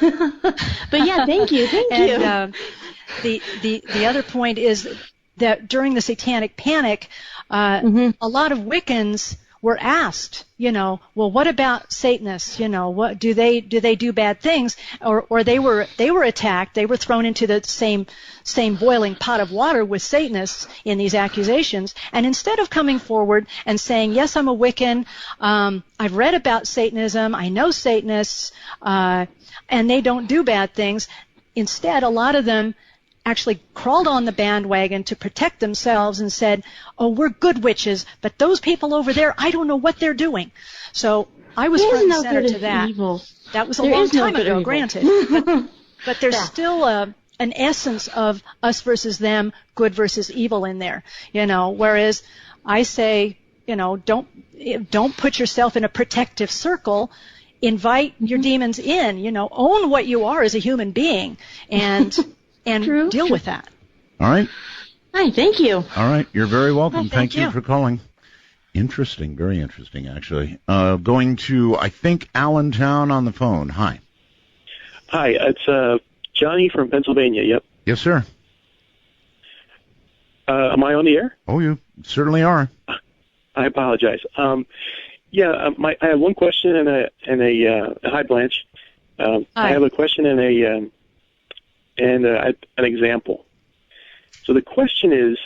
I: But yeah, thank you.
B: The other point is that during the Satanic Panic, a lot of Wiccans were asked, well, what about Satanists? What do they do bad things? Or they were attacked. They were thrown into the same boiling pot of water with Satanists in these accusations. And instead of coming forward and saying, yes, I'm a Wiccan, I've read about Satanism, I know Satanists, and they don't do bad things. Instead, a lot of them actually crawled on the bandwagon to protect themselves and said, oh, we're good witches, but those people over there, I don't know what they're doing. So I was front and center to that.
I: Evil.
B: That was a long time ago, granted. But there's still an essence of us versus them, good versus evil in there. Whereas I say, don't put yourself in a protective circle. Invite your demons in, own what you are as a human being and deal with that.
A: All right.
I: Hi, thank you.
A: All right, you're very welcome.
B: Well,
A: thank you for calling. Interesting, very interesting, actually. Going to, I think, Allentown on the phone. Hi.
J: Hi, it's Johnny from Pennsylvania. Yep.
A: Yes, sir.
J: Am I on the air?
A: Oh, you certainly are.
J: I apologize. I have one question and a hi, Blanche.
B: Hi.
J: I have a question and an example. So the question is,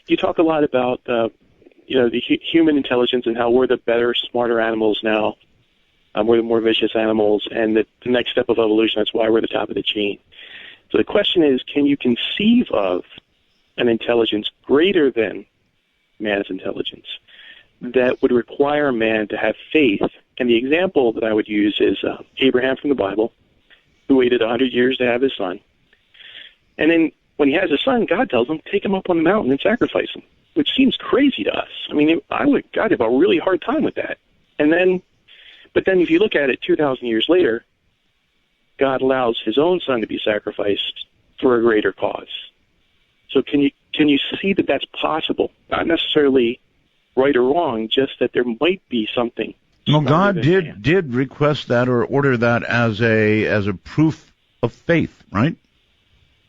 J: you talk a lot about the human intelligence and how we're the better, smarter animals now. We're the more vicious animals, and the next step of evolution, that's why we're the top of the chain. So the question is, can you conceive of an intelligence greater than man's intelligence that would require man to have faith? And the example that I would use is Abraham from the Bible, who waited 100 years to have his son. And then when he has his son, God tells him, take him up on the mountain and sacrifice him, which seems crazy to us. I mean, God have a really hard time with that. But then if you look at it 2,000 years later, God allows his own son to be sacrificed for a greater cause. So can you see that that's possible? Not necessarily right or wrong, just that there might be something.
A: Well, God did request that or order that as a proof of faith, right?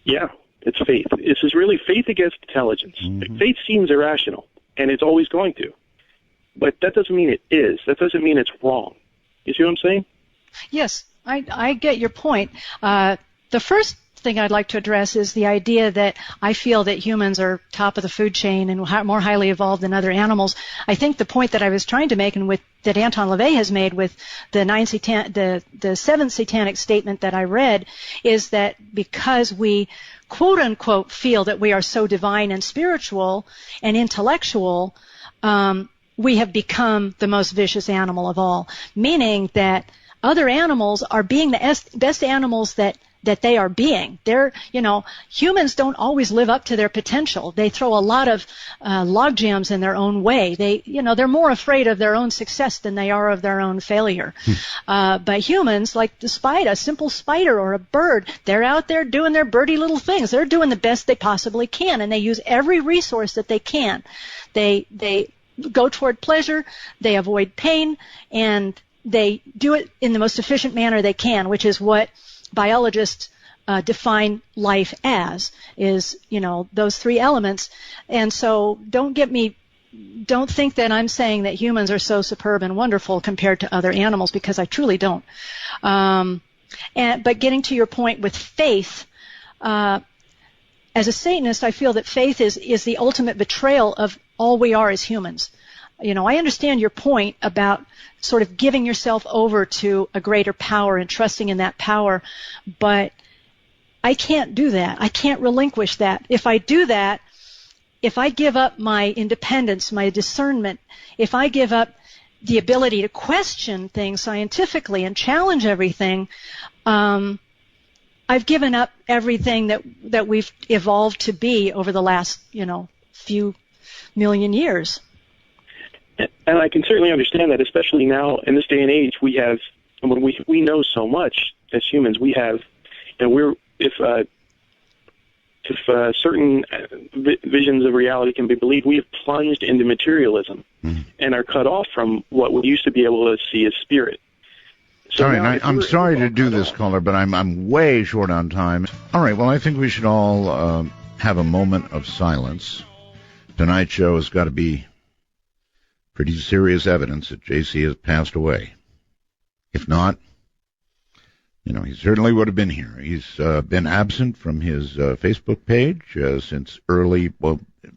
J: Yeah, it's faith. This is really faith against intelligence.
A: Mm-hmm.
J: Faith seems irrational, and it's always going to. But that doesn't mean it is. That doesn't mean it's wrong. You see what I'm saying?
B: Yes, I get your point. The first thing I'd like to address is the idea that I feel that humans are top of the food chain and more highly evolved than other animals. I think the point that I was trying to make and that Anton LaVey has made with the seventh satanic statement that I read is that because we quote unquote feel that we are so divine and spiritual and intellectual, we have become the most vicious animal of all, meaning that other animals are being the best animals that they are being. Humans don't always live up to their potential. They throw a lot of log jams in their own way. They're more afraid of their own success than they are of their own failure. But humans, like a simple spider or a bird, they're out there doing their birdie little things. They're doing the best they possibly can, and they use every resource that they can. They go toward pleasure, they avoid pain, and they do it in the most efficient manner they can, which is what biologists define life as, is, those three elements. And so don't think that I'm saying that humans are so superb and wonderful compared to other animals, because I truly don't. But getting to your point with faith, as a Satanist, I feel that faith is the ultimate betrayal of all we are as humans. I understand your point about sort of giving yourself over to a greater power and trusting in that power, but I can't do that. I can't relinquish that. If I do that, if I give up my independence, my discernment, if I give up the ability to question things scientifically and challenge everything, I've given up everything that we've evolved to be over the last, few million years.
J: And I can certainly understand that, especially now in this day and age. We know so much as humans. We have, if certain visions of reality can be believed, we have plunged into materialism and are cut off from what we used to be able to see as spirit. So
A: all right, I'm sorry to do this, caller, but I'm way short on time. All right, well, I think we should all have a moment of silence. Tonight's show has got to be pretty serious evidence that J.C. has passed away. If not, he certainly would have been here. He's been absent from his Facebook page since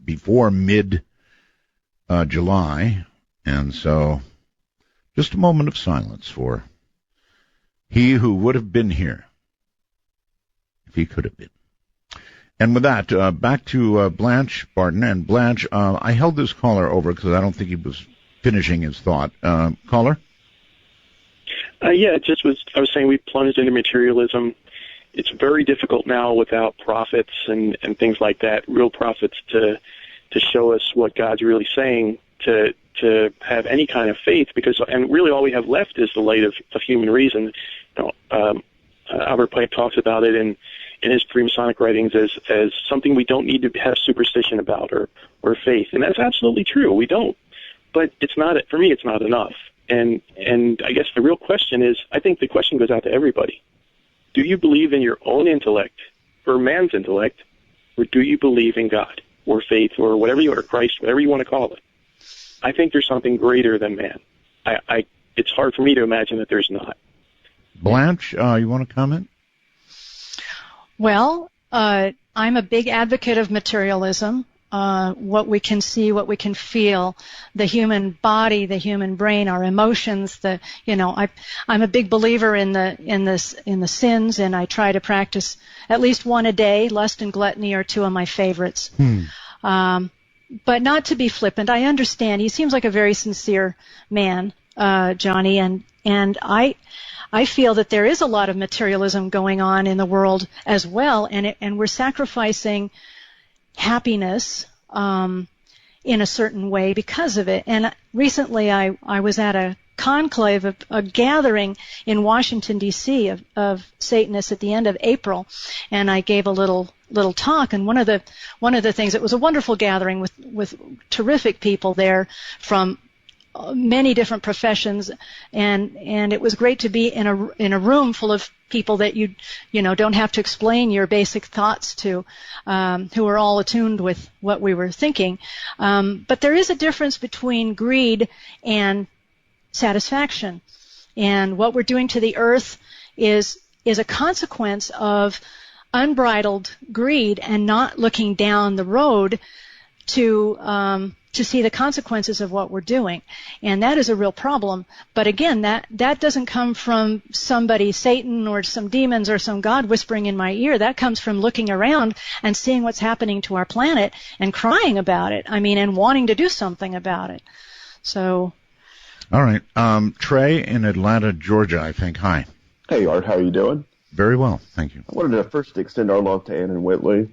A: before mid-July. And so just a moment of silence for he who would have been here if he could have been. And with that, back to Blanche Barton. And Blanche, I held this caller over because I don't think he was finishing his thought. Caller?
J: I was saying we plunged into materialism. It's very difficult now without prophets and things like that, real prophets to show us what God's really saying, to have any kind of faith, and really all we have left is the light of human reason. Albert Pike talks about it in his Freemasonic writings as something we don't need to have superstition about or faith, and that's absolutely true. We don't, but for me, it's not enough. And I guess the real question is, I think the question goes out to everybody. Do you believe in your own intellect, or man's intellect, or do you believe in God, or faith, or whatever or Christ, whatever you want to call it? I think there's something greater than man. It's hard for me to imagine that there's not.
A: Blanche, you want to comment?
B: Well, I'm a big advocate of materialism. What we can see, what we can feel, the human body, the human brain, our emotions. I'm a big believer in the sins, and I try to practice at least one a day. Lust and gluttony are two of my favorites. But not to be flippant. I understand. He seems like a very sincere man, Johnny, and I feel that there is a lot of materialism going on in the world as well, and we're sacrificing happiness in a certain way because of it. And recently I was at a conclave, a gathering in Washington, D.C. of Satanists at the end of April, and I gave a little talk. And one of the things, it was a wonderful gathering with terrific people there from many different professions, and it was great to be in a room full of people that you don't have to explain your basic thoughts to, who are all attuned with what we were thinking. But there is a difference between greed and satisfaction, and what we're doing to the earth is a consequence of unbridled greed and not looking down the road to see the consequences of what we're doing. And that is a real problem. But again, that doesn't come from somebody, Satan or some demons or some God whispering in my ear. That comes from looking around and seeing what's happening to our planet and crying about it. And wanting to do something about it. So.
A: All right. Trey in Atlanta, Georgia, I think. Hi.
K: Hey, Art. How are you doing?
A: Very well. Thank you.
K: I wanted to first extend our love to Ann and Whitley.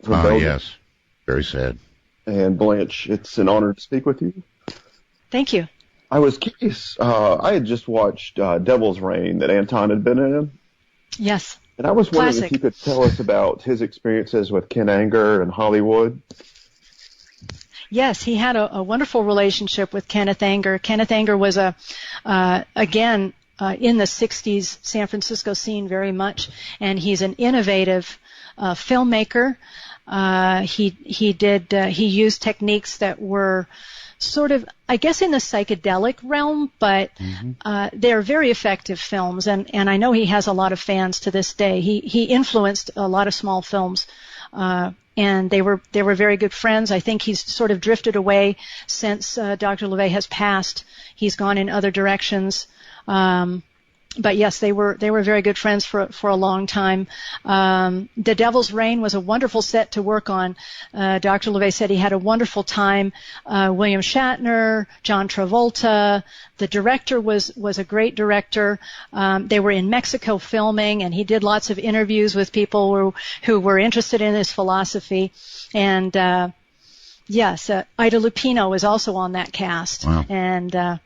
A: Yes. Very sad.
K: And Blanche, it's an honor to speak with you.
B: Thank you.
K: I was curious. I had just watched Devil's Reign that Anton had been in.
B: Yes.
K: And I was wondering
B: Classic.
K: if you could tell us about his experiences with Ken Anger and Hollywood.
B: Yes, he had a wonderful relationship with Kenneth Anger. Kenneth Anger was again in the 60s San Francisco scene very much, and he's an innovative filmmaker. He used techniques that were sort of, I guess, in the psychedelic realm, but they're very effective films, and I know he has a lot of fans to this day. He influenced a lot of small films, and they were very good friends. I think he's sort of drifted away since Dr. LaVey has passed. He's gone in other directions. But yes, they were very good friends for a long time. The Devil's Rain was a wonderful set to work on. Dr. LaVey said he had a wonderful time. William Shatner, John Travolta. The director was a great director. They were in Mexico filming, and he did lots of interviews with people who were interested in his philosophy. And yes, Ida Lupino was also on that cast.
A: Wow.
B: And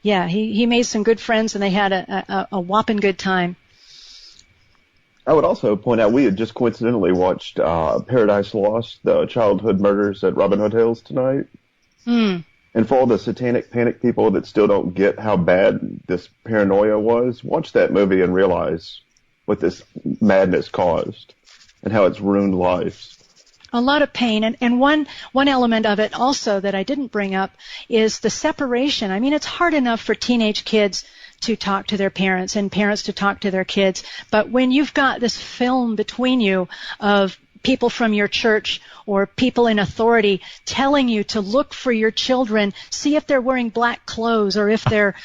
B: yeah, he made some good friends, and they had a whopping good time.
K: I would also point out we had just coincidentally watched Paradise Lost, the childhood murders at Robin Hood Hills tonight. And for all the satanic panic people that still don't get how bad this paranoia was, watch that movie and realize what this madness caused and how it's ruined lives.
B: A lot of pain, and one element of it also that I didn't bring up is the separation. I mean, it's hard enough for teenage kids to talk to their parents and parents to talk to their kids, but when you've got this film between you of people from your church or people in authority telling you to look for your children, see if they're wearing black clothes, or if they're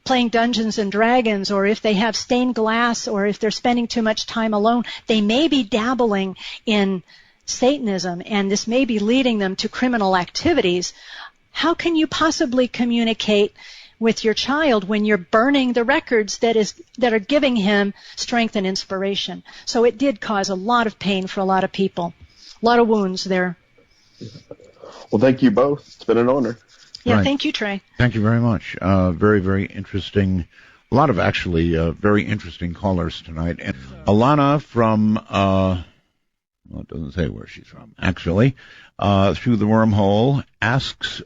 B: playing Dungeons and Dragons, or if they have stained glass, or if they're spending too much time alone, they may be dabbling in Satanism, and this may be leading them to criminal activities. How can you possibly communicate with your child when you're burning the records that are giving him strength and inspiration? So it did cause a lot of pain for a lot of people, a lot of wounds there.
K: Well, thank you both. It's been an honor.
B: Yeah,
A: Right.
B: Thank you, Trey.
A: Thank you very much. Very, very interesting. A lot of actually very interesting callers tonight. And Alana from well, it doesn't say where she's from, actually, through the wormhole, asks,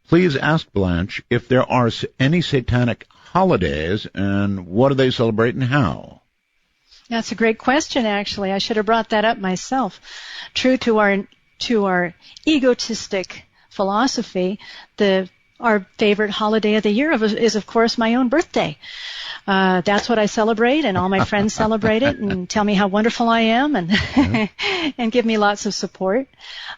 A: please ask Blanche if there are any satanic holidays, and what do they celebrate and how?
B: That's a great question, actually. I should have brought that up myself. True to our egotistic philosophy, our favorite holiday of the year is, of course, my own birthday. That's what I celebrate, and all my friends celebrate it and tell me how wonderful I am and and give me lots of support.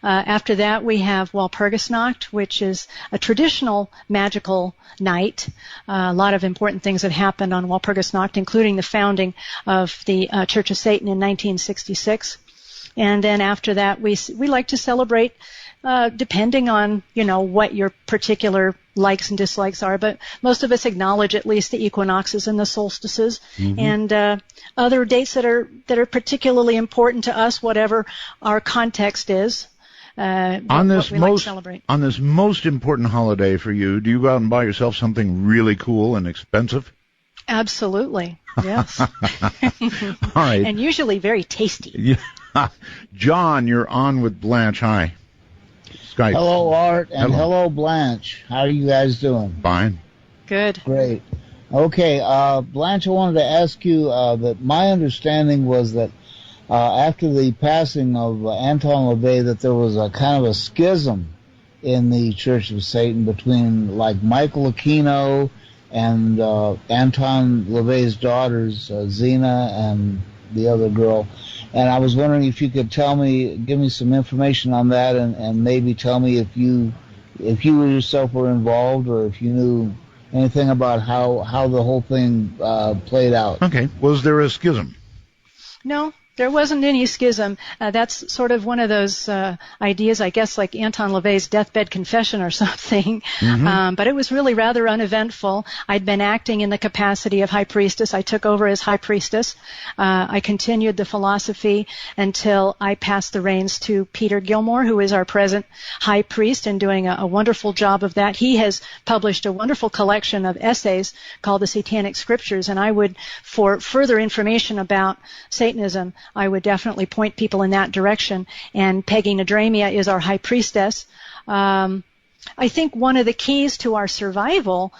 B: After that, we have Walpurgisnacht, which is a traditional magical night. A lot of important things have happened on Walpurgisnacht, including the founding of the Church of Satan in 1966. And then after that, we like to celebrate depending on, what your particular likes and dislikes are, but most of us acknowledge at least the equinoxes and the solstices, and other dates that are particularly important to us, whatever our context is.
A: On this most important holiday for you, do you go out and buy yourself something really cool and expensive?
B: Absolutely, yes.
A: All right.
B: And usually very tasty.
A: Yeah. John, you're on with Blanche. Hi. Skype.
L: Hello, Art, and hello, Blanche. How are you guys doing?
A: Fine.
B: Good.
L: Great. Okay, Blanche, I wanted to ask you that my understanding was that after the passing of Anton LaVey, that there was a kind of a schism in the Church of Satan between, like, Michael Aquino and Anton LaVey's daughters, Zena and the other girl. And I was wondering if you could give me some information on that, and maybe tell me if you yourself were involved, or if you knew anything about how the whole thing played out.
A: Okay. Was there a schism?
B: No, there wasn't any schism. That's sort of one of those ideas, I guess, like Anton LaVey's deathbed confession or something. But it was really rather uneventful. I'd been acting in the capacity of high priestess. I took over as high priestess. I continued the philosophy until I passed the reins to Peter Gilmore, who is our present high priest and doing a wonderful job of that. He has published a wonderful collection of essays called the Satanic Scriptures, and I would, for further information about Satanism, I would definitely point people in that direction. And Peggy Nadramia is our high priestess. I think one of the keys to our survival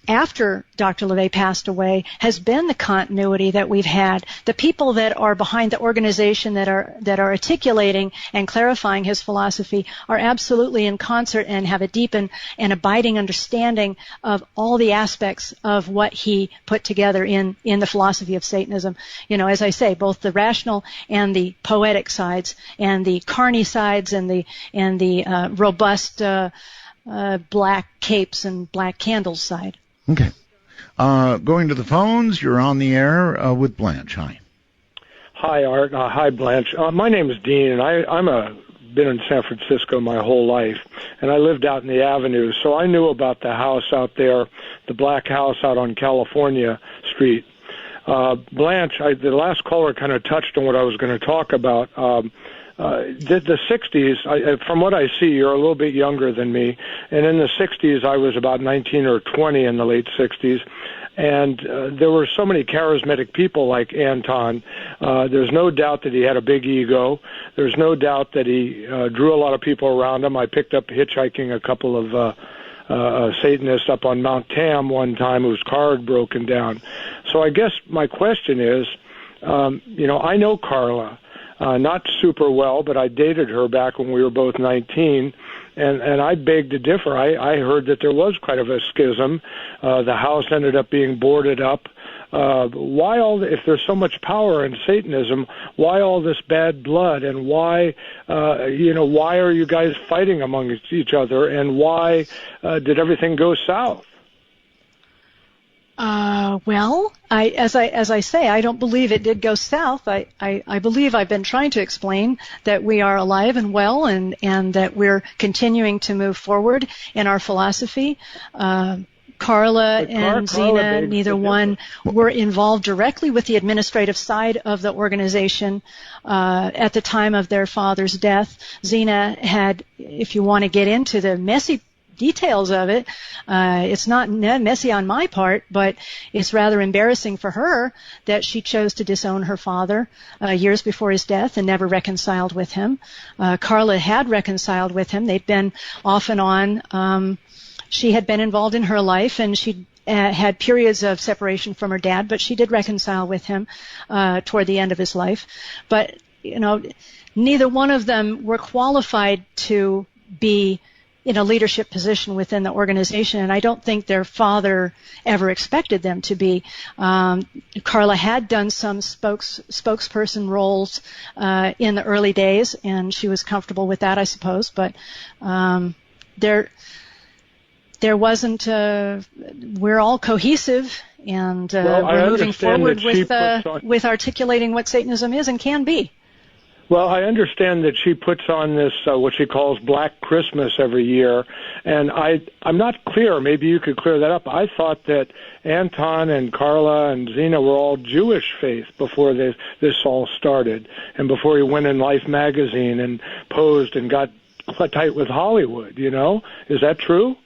B: after Dr. LeVay passed away has been the continuity that we've had. The people that are behind the organization that are articulating and clarifying his philosophy are absolutely in concert and have a deep and abiding understanding of all the aspects of what he put together in the philosophy of Satanism. You know, as I say, both the rational and the poetic sides, and the carny sides, and the robust black capes and black candles side.
A: Okay. Going to the phones, you're on the air with Blanche. Hi.
M: Hi, Art. Hi, Blanche. My name is Dean, and I'm been in San Francisco my whole life, and I lived out in the Avenue, so I knew about the house out there, the black house out on California Street. Blanche, the last caller kind of touched on what I was going to talk about. The 60s, from what I see, you're a little bit younger than me, and in the 60s I was about 19 or 20 in the late 60s, and there were so many charismatic people like Anton. There's no doubt that he had a big ego. There's no doubt that he drew a lot of people around him. I picked up hitchhiking a couple of Satanists up on Mount Tam one time whose car had broken down. So I guess my question is, I know Carla. Not super well, but I dated her back when we were both 19, and I beg to differ. I heard that there was quite of a schism. The house ended up being boarded up. If there's so much power in Satanism, why all this bad blood, and why are you guys fighting among each other, and why did everything go south?
B: Well, as I say, I don't believe it did go south. I believe I've been trying to explain that we are alive and well, and that we're continuing to move forward in our philosophy. Carla and Zena, neither one were involved directly with the administrative side of the organization at the time of their father's death. Zena had, if you want to get into the messy details of it, it's not messy on my part, but it's rather embarrassing for her that she chose to disown her father years before his death and never reconciled with him. Carla had reconciled with him. They'd been off and on. She had been involved in her life, and she had periods of separation from her dad, but she did reconcile with him toward the end of his life. But, neither one of them were qualified to be in a leadership position within the organization, and I don't think their father ever expected them to be. Carla had done some spokesperson roles in the early days, and she was comfortable with that, I suppose, but there wasn't, we're all cohesive, and we're moving forward with articulating what Satanism is and can be.
M: Well, I understand that she puts on this, what she calls Black Christmas every year, and I'm not clear. Maybe you could clear that up. I thought that Anton and Carla and Zena were all Jewish faith before this all started, and before he went in Life magazine and posed and got tight with Hollywood, Is that true?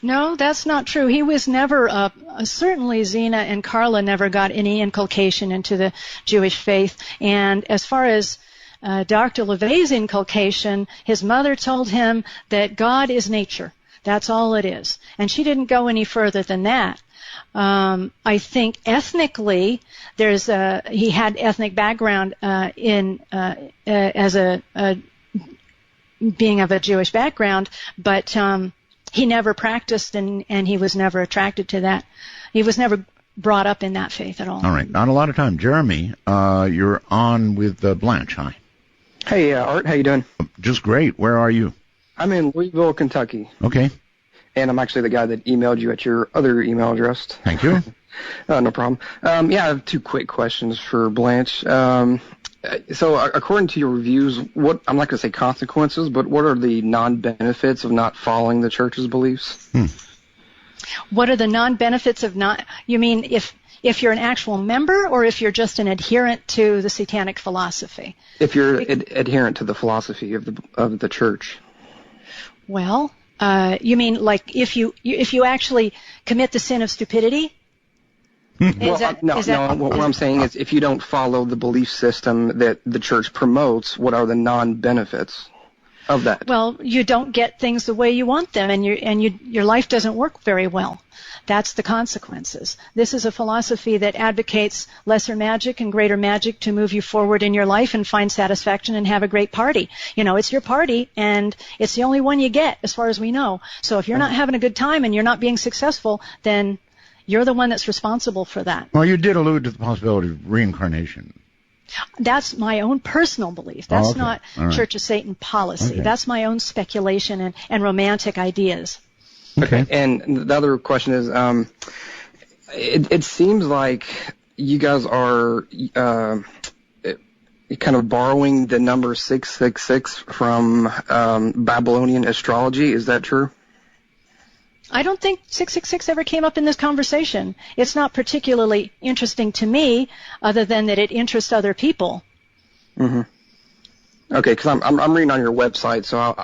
B: No, that's not true. He was never, certainly Zena and Carla never got any inculcation into the Jewish faith, and as far as Dr. LeVay's inculcation, his mother told him that God is nature. That's all it is. And she didn't go any further than that. I think ethnically, he had ethnic background as being of a Jewish background, but he never practiced, and he was never attracted to that. He was never brought up in that faith at all.
A: All right. Not a lot of time. Jeremy, you're on with Blanche. Hi.
N: Hey, Art, how you doing?
A: Just great. Where are you?
N: I'm in Louisville, Kentucky.
A: Okay.
N: And I'm actually the guy that emailed you at your other email address.
A: Thank you.
N: No problem. I have two quick questions for Blanche. So according to your reviews, I'm not going to say consequences, but what are the non-benefits of not following the church's beliefs?
B: What are the non-benefits of not, you mean if you're an actual member, or if you're just an adherent to the satanic philosophy?
N: If you're adherent to the philosophy of the church.
B: Well, you mean like if you actually commit the sin of stupidity?
N: What I'm saying is, if you don't follow the belief system that the church promotes, what are the non-benefits of that?
B: Well, you don't get things the way you want them, and your life doesn't work very well. That's the consequences. This is a philosophy that advocates lesser magic and greater magic to move you forward in your life and find satisfaction and have a great party. It's your party, and it's the only one you get, as far as we know. So if you're not having a good time and you're not being successful, then you're the one that's responsible for that.
A: Well, you did allude to the possibility of reincarnation.
B: That's my own personal belief. That's not
A: right.
B: Church of Satan policy.
A: Okay.
B: That's my own speculation and romantic ideas.
N: Okay. And the other question is, it seems like you guys are kind of borrowing the number 666 from Babylonian astrology. Is that true?
B: I don't think 666 ever came up in this conversation. It's not particularly interesting to me, other than that it interests other people.
N: Mm-hmm. Okay, because I'm reading on your website, so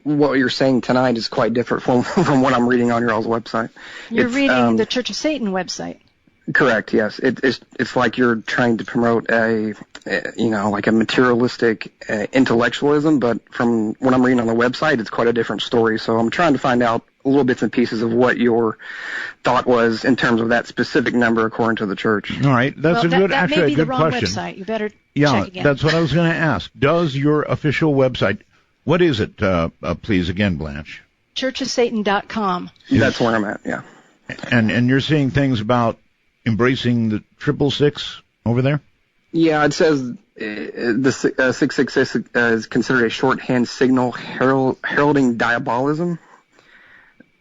N: what you're saying tonight is quite different from what I'm reading on your all's website.
B: You're reading the Church of Satan website.
N: Correct. Yes, it's like you're trying to promote a materialistic intellectualism, but from what I'm reading on the website, it's quite a different story. So I'm trying to find out little bits and pieces of what your thought was in terms of that specific number according to the church.
A: All right, that's
B: that may be
A: good
B: the wrong
A: question.
B: Website. You better
A: Yeah,
B: check again.
A: that's what I was going to ask. Does your official website, what is it, please, again, Blanche?
B: churchofsatan.com.
N: That's where I'm at, yeah.
A: And you're seeing things about embracing the 666 over there?
N: Yeah, it says the 666 is considered a shorthand signal heralding diabolism.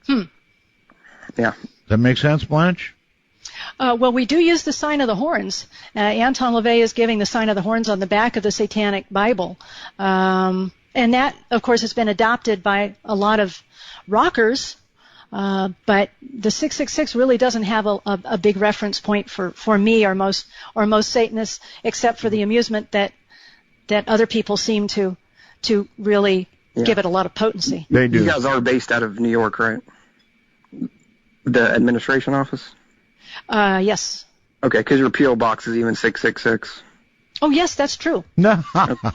N: Yeah.
A: Does that make sense, Blanche?
B: Well, we do use the sign of the horns. Anton LaVey is giving the sign of the horns on the back of the Satanic Bible. And that, of course, has been adopted by a lot of rockers. But the 666 really doesn't have a big reference point for me or most Satanists, except for the amusement that other people seem to really give it a lot of potency.
A: They do.
N: You guys are based out of New York, right? The administration office?
B: Yes.
N: Okay, because your P.O. box is even 666.
B: Oh, yes, that's true.
A: No.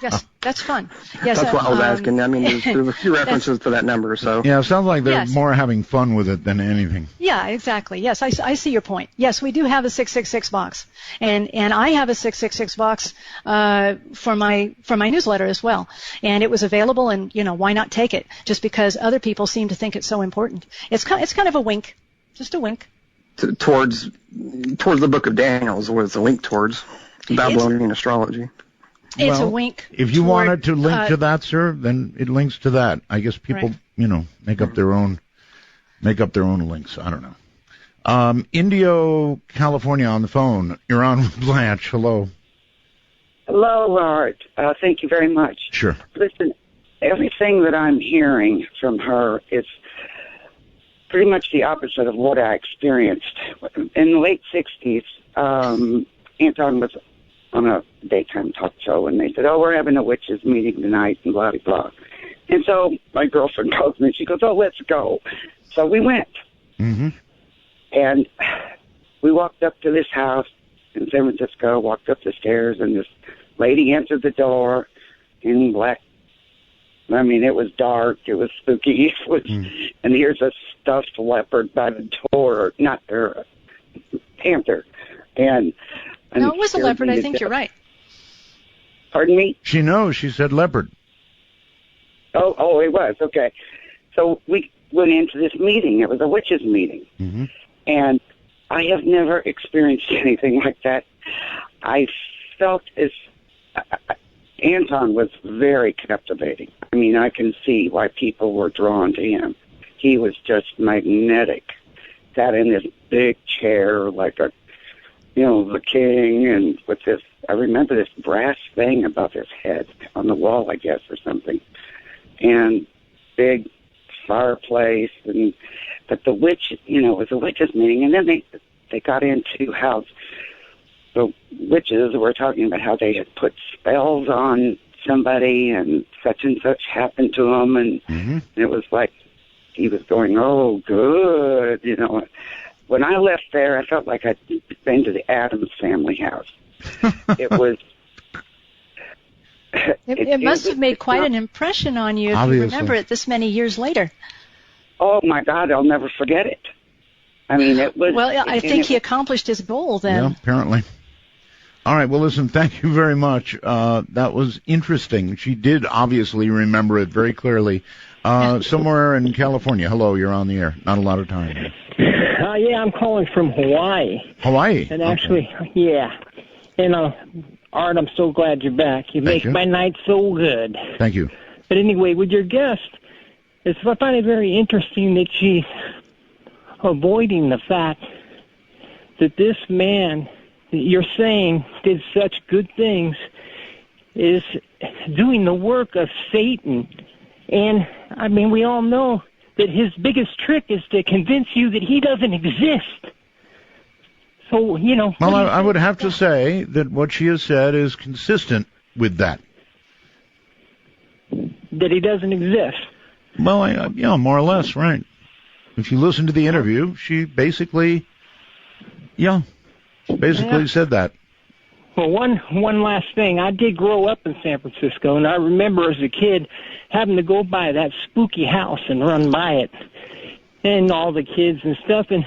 B: Yes, that's fun. Yes,
N: that's what I was asking. I mean, there's a few references to that number, so.
A: Yeah, it sounds like they're more having fun with it than anything.
B: Yeah, exactly. Yes, I see your point. Yes, we do have a 666 box, and I have a 666 box for my newsletter as well. And it was available, and why not take it? Just because other people seem to think it's so important. It's kind of a wink, just a wink.
N: Towards the Book of Daniel is what it's a link towards. Babylonian astrology.
B: It's a wink.
A: If you wanted to link to that, sir, then it links to that. I guess people, make up their own links. I don't know. Indio, California, on the phone. You're on with Blanche. Hello.
O: Hello, Art. Thank you very much.
A: Sure.
O: Listen, everything that I'm hearing from her is pretty much the opposite of what I experienced. In the late 60s, Anton was on a daytime talk show, and they said, we're having a witches meeting tonight, and blah, blah, blah. And so my girlfriend calls me, and she goes, let's go. So we went.
A: Mm-hmm.
O: And we walked up to this house in San Francisco, walked up the stairs, and this lady answered the door in black. I mean, it was dark. It was spooky. It was, and here's a stuffed leopard by the door, not a panther. And
B: no, it was a leopard. I think you're right.
O: Pardon me?
A: She knows. She said leopard.
O: Oh, it was. Okay. So we went into this meeting. It was a witches meeting.
A: Mm-hmm.
O: And I have never experienced anything like that. I felt Anton was very captivating. I mean, I can see why people were drawn to him. He was just magnetic. Sat in this big chair like the king, and with this, I remember this brass thing above his head on the wall, I guess, or something, and big fireplace, but the witch, it was a witches meeting, and then they got into how the witches were talking about how they had put spells on somebody, and such happened to them, and it was like he was going, oh, good, when I left there, I felt like I'd been to the Addams Family house. It was.
B: It must have made quite an impression on you if you remember it this many years later.
O: Oh my God, I'll never forget it. I mean, it was.
B: Well, I think he accomplished his goal then.
A: Yeah, apparently. All right, well, listen, thank you very much. That was interesting. She did obviously remember it very clearly. Somewhere in California. Hello, you're on the air. Not a lot of time.
P: Yeah, I'm calling from Hawaii.
A: Hawaii?
P: And actually, yeah. And, Art, I'm so glad you're back. You make my night so good.
A: Thank you.
P: But anyway, with your guest, I find it very interesting that she's avoiding the fact that this man that you're saying did such good things is doing the work of Satan. And, I mean, we all know that his biggest trick is to convince you that he doesn't exist. So, you know...
A: Well, I would have to say that what she has said is consistent with that.
P: That he doesn't exist.
A: Well, yeah, more or less, right. If you listen to the interview, she basically said that.
P: Well, one last thing. I did grow up in San Francisco, and I remember as a kid having to go by that spooky house and run by it, and all the kids and stuff. And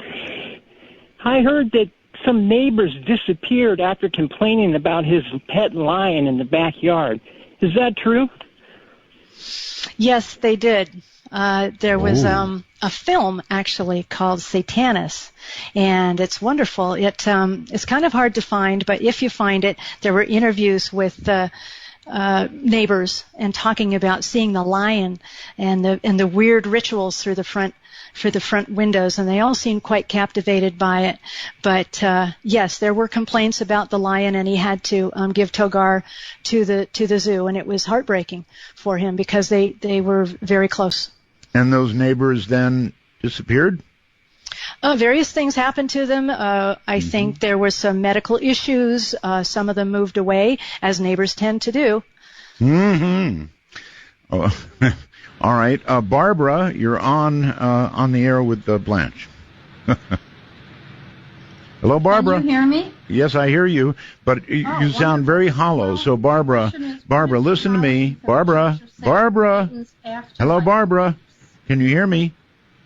P: I heard that some neighbors disappeared after complaining about his pet lion in the backyard. Is that true?
B: Yes, they did. There was a film actually called Satanis, and it's wonderful. It's kind of hard to find, but if you find it, there were interviews with neighbors and talking about seeing the lion and the weird rituals through the front windows, and they all seemed quite captivated by it. But yes, there were complaints about the lion, and he had to give Togar to the zoo, and it was heartbreaking for him because they were very close.
A: And those neighbors then disappeared?
B: Various things happened to them. I think there were some medical issues. Some of them moved away, as neighbors tend to do.
A: Mm-hmm. Oh, all right. Barbara, you're on the air with Blanche. Hello, Barbara.
Q: Can you hear me?
A: Yes, I hear you, but you sound very hollow. So, Barbara, listen to me. Barbara. Hello, Barbara. Can you hear me?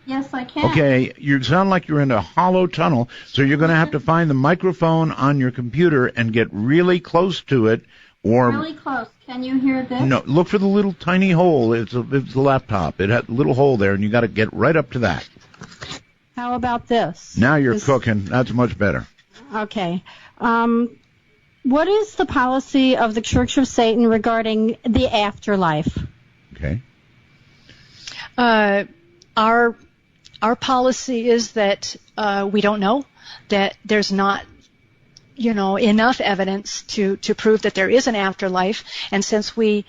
Q: Yes, I can.
A: Okay, you sound like you're in a hollow tunnel, so you're going to have to find the microphone on your computer and get really close to it, or
Q: really close. Can you hear this?
A: No, look for the little tiny hole. It's a laptop. It had a little hole there, and you got to get right up to that.
Q: How about this?
A: Now you're cooking. That's much better.
Q: Okay. What is the policy of the Church of Satan regarding the afterlife?
A: Okay.
B: Our policy is that we don't know, that there's not, enough evidence to prove that there is an afterlife, and since we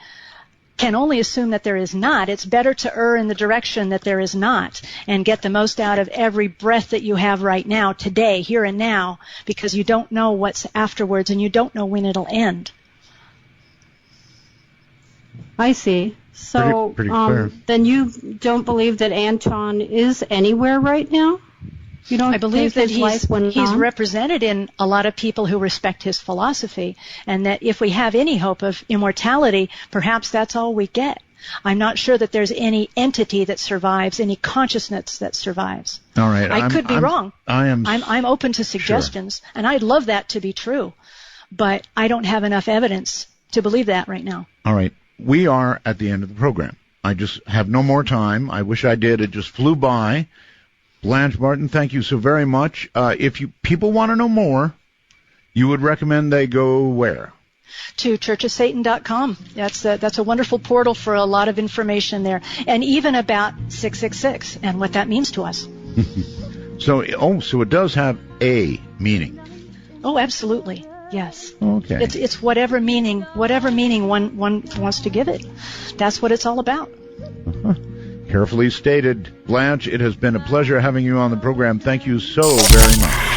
B: can only assume that there is not, it's better to err in the direction that there is not and get the most out of every breath that you have right now, today, here and now, because you don't know what's afterwards and you don't know when it'll end.
Q: I see. So
A: pretty clear.
Q: Then you don't believe that Anton is anywhere right now? You don't
B: I believe that he's
Q: on?
B: represented in a lot of people who respect his philosophy, and that if we have any hope of immortality, perhaps that's all we get. I'm not sure that there's any entity that survives, any consciousness that survives.
A: All right.
B: I could be wrong.
A: I'm
B: open to suggestions, and I'd love that to be true, but I don't have enough evidence to believe that right now.
A: All right. We are at the end of the program. I just have no more time. I wish I did. It just flew by. Blanche Barton, thank you so very much. If people want to know more, you would recommend they go where?
B: To churchofsatan.com. That's a wonderful portal for a lot of information there, and even about 666 and what that means to us.
A: So it does have a meaning.
B: Oh, absolutely. Yes.
A: Okay.
B: It's whatever meaning one wants to give it. That's what it's all about.
A: Uh-huh. Carefully stated. Blanche, it has been a pleasure having you on the program. Thank you so very much.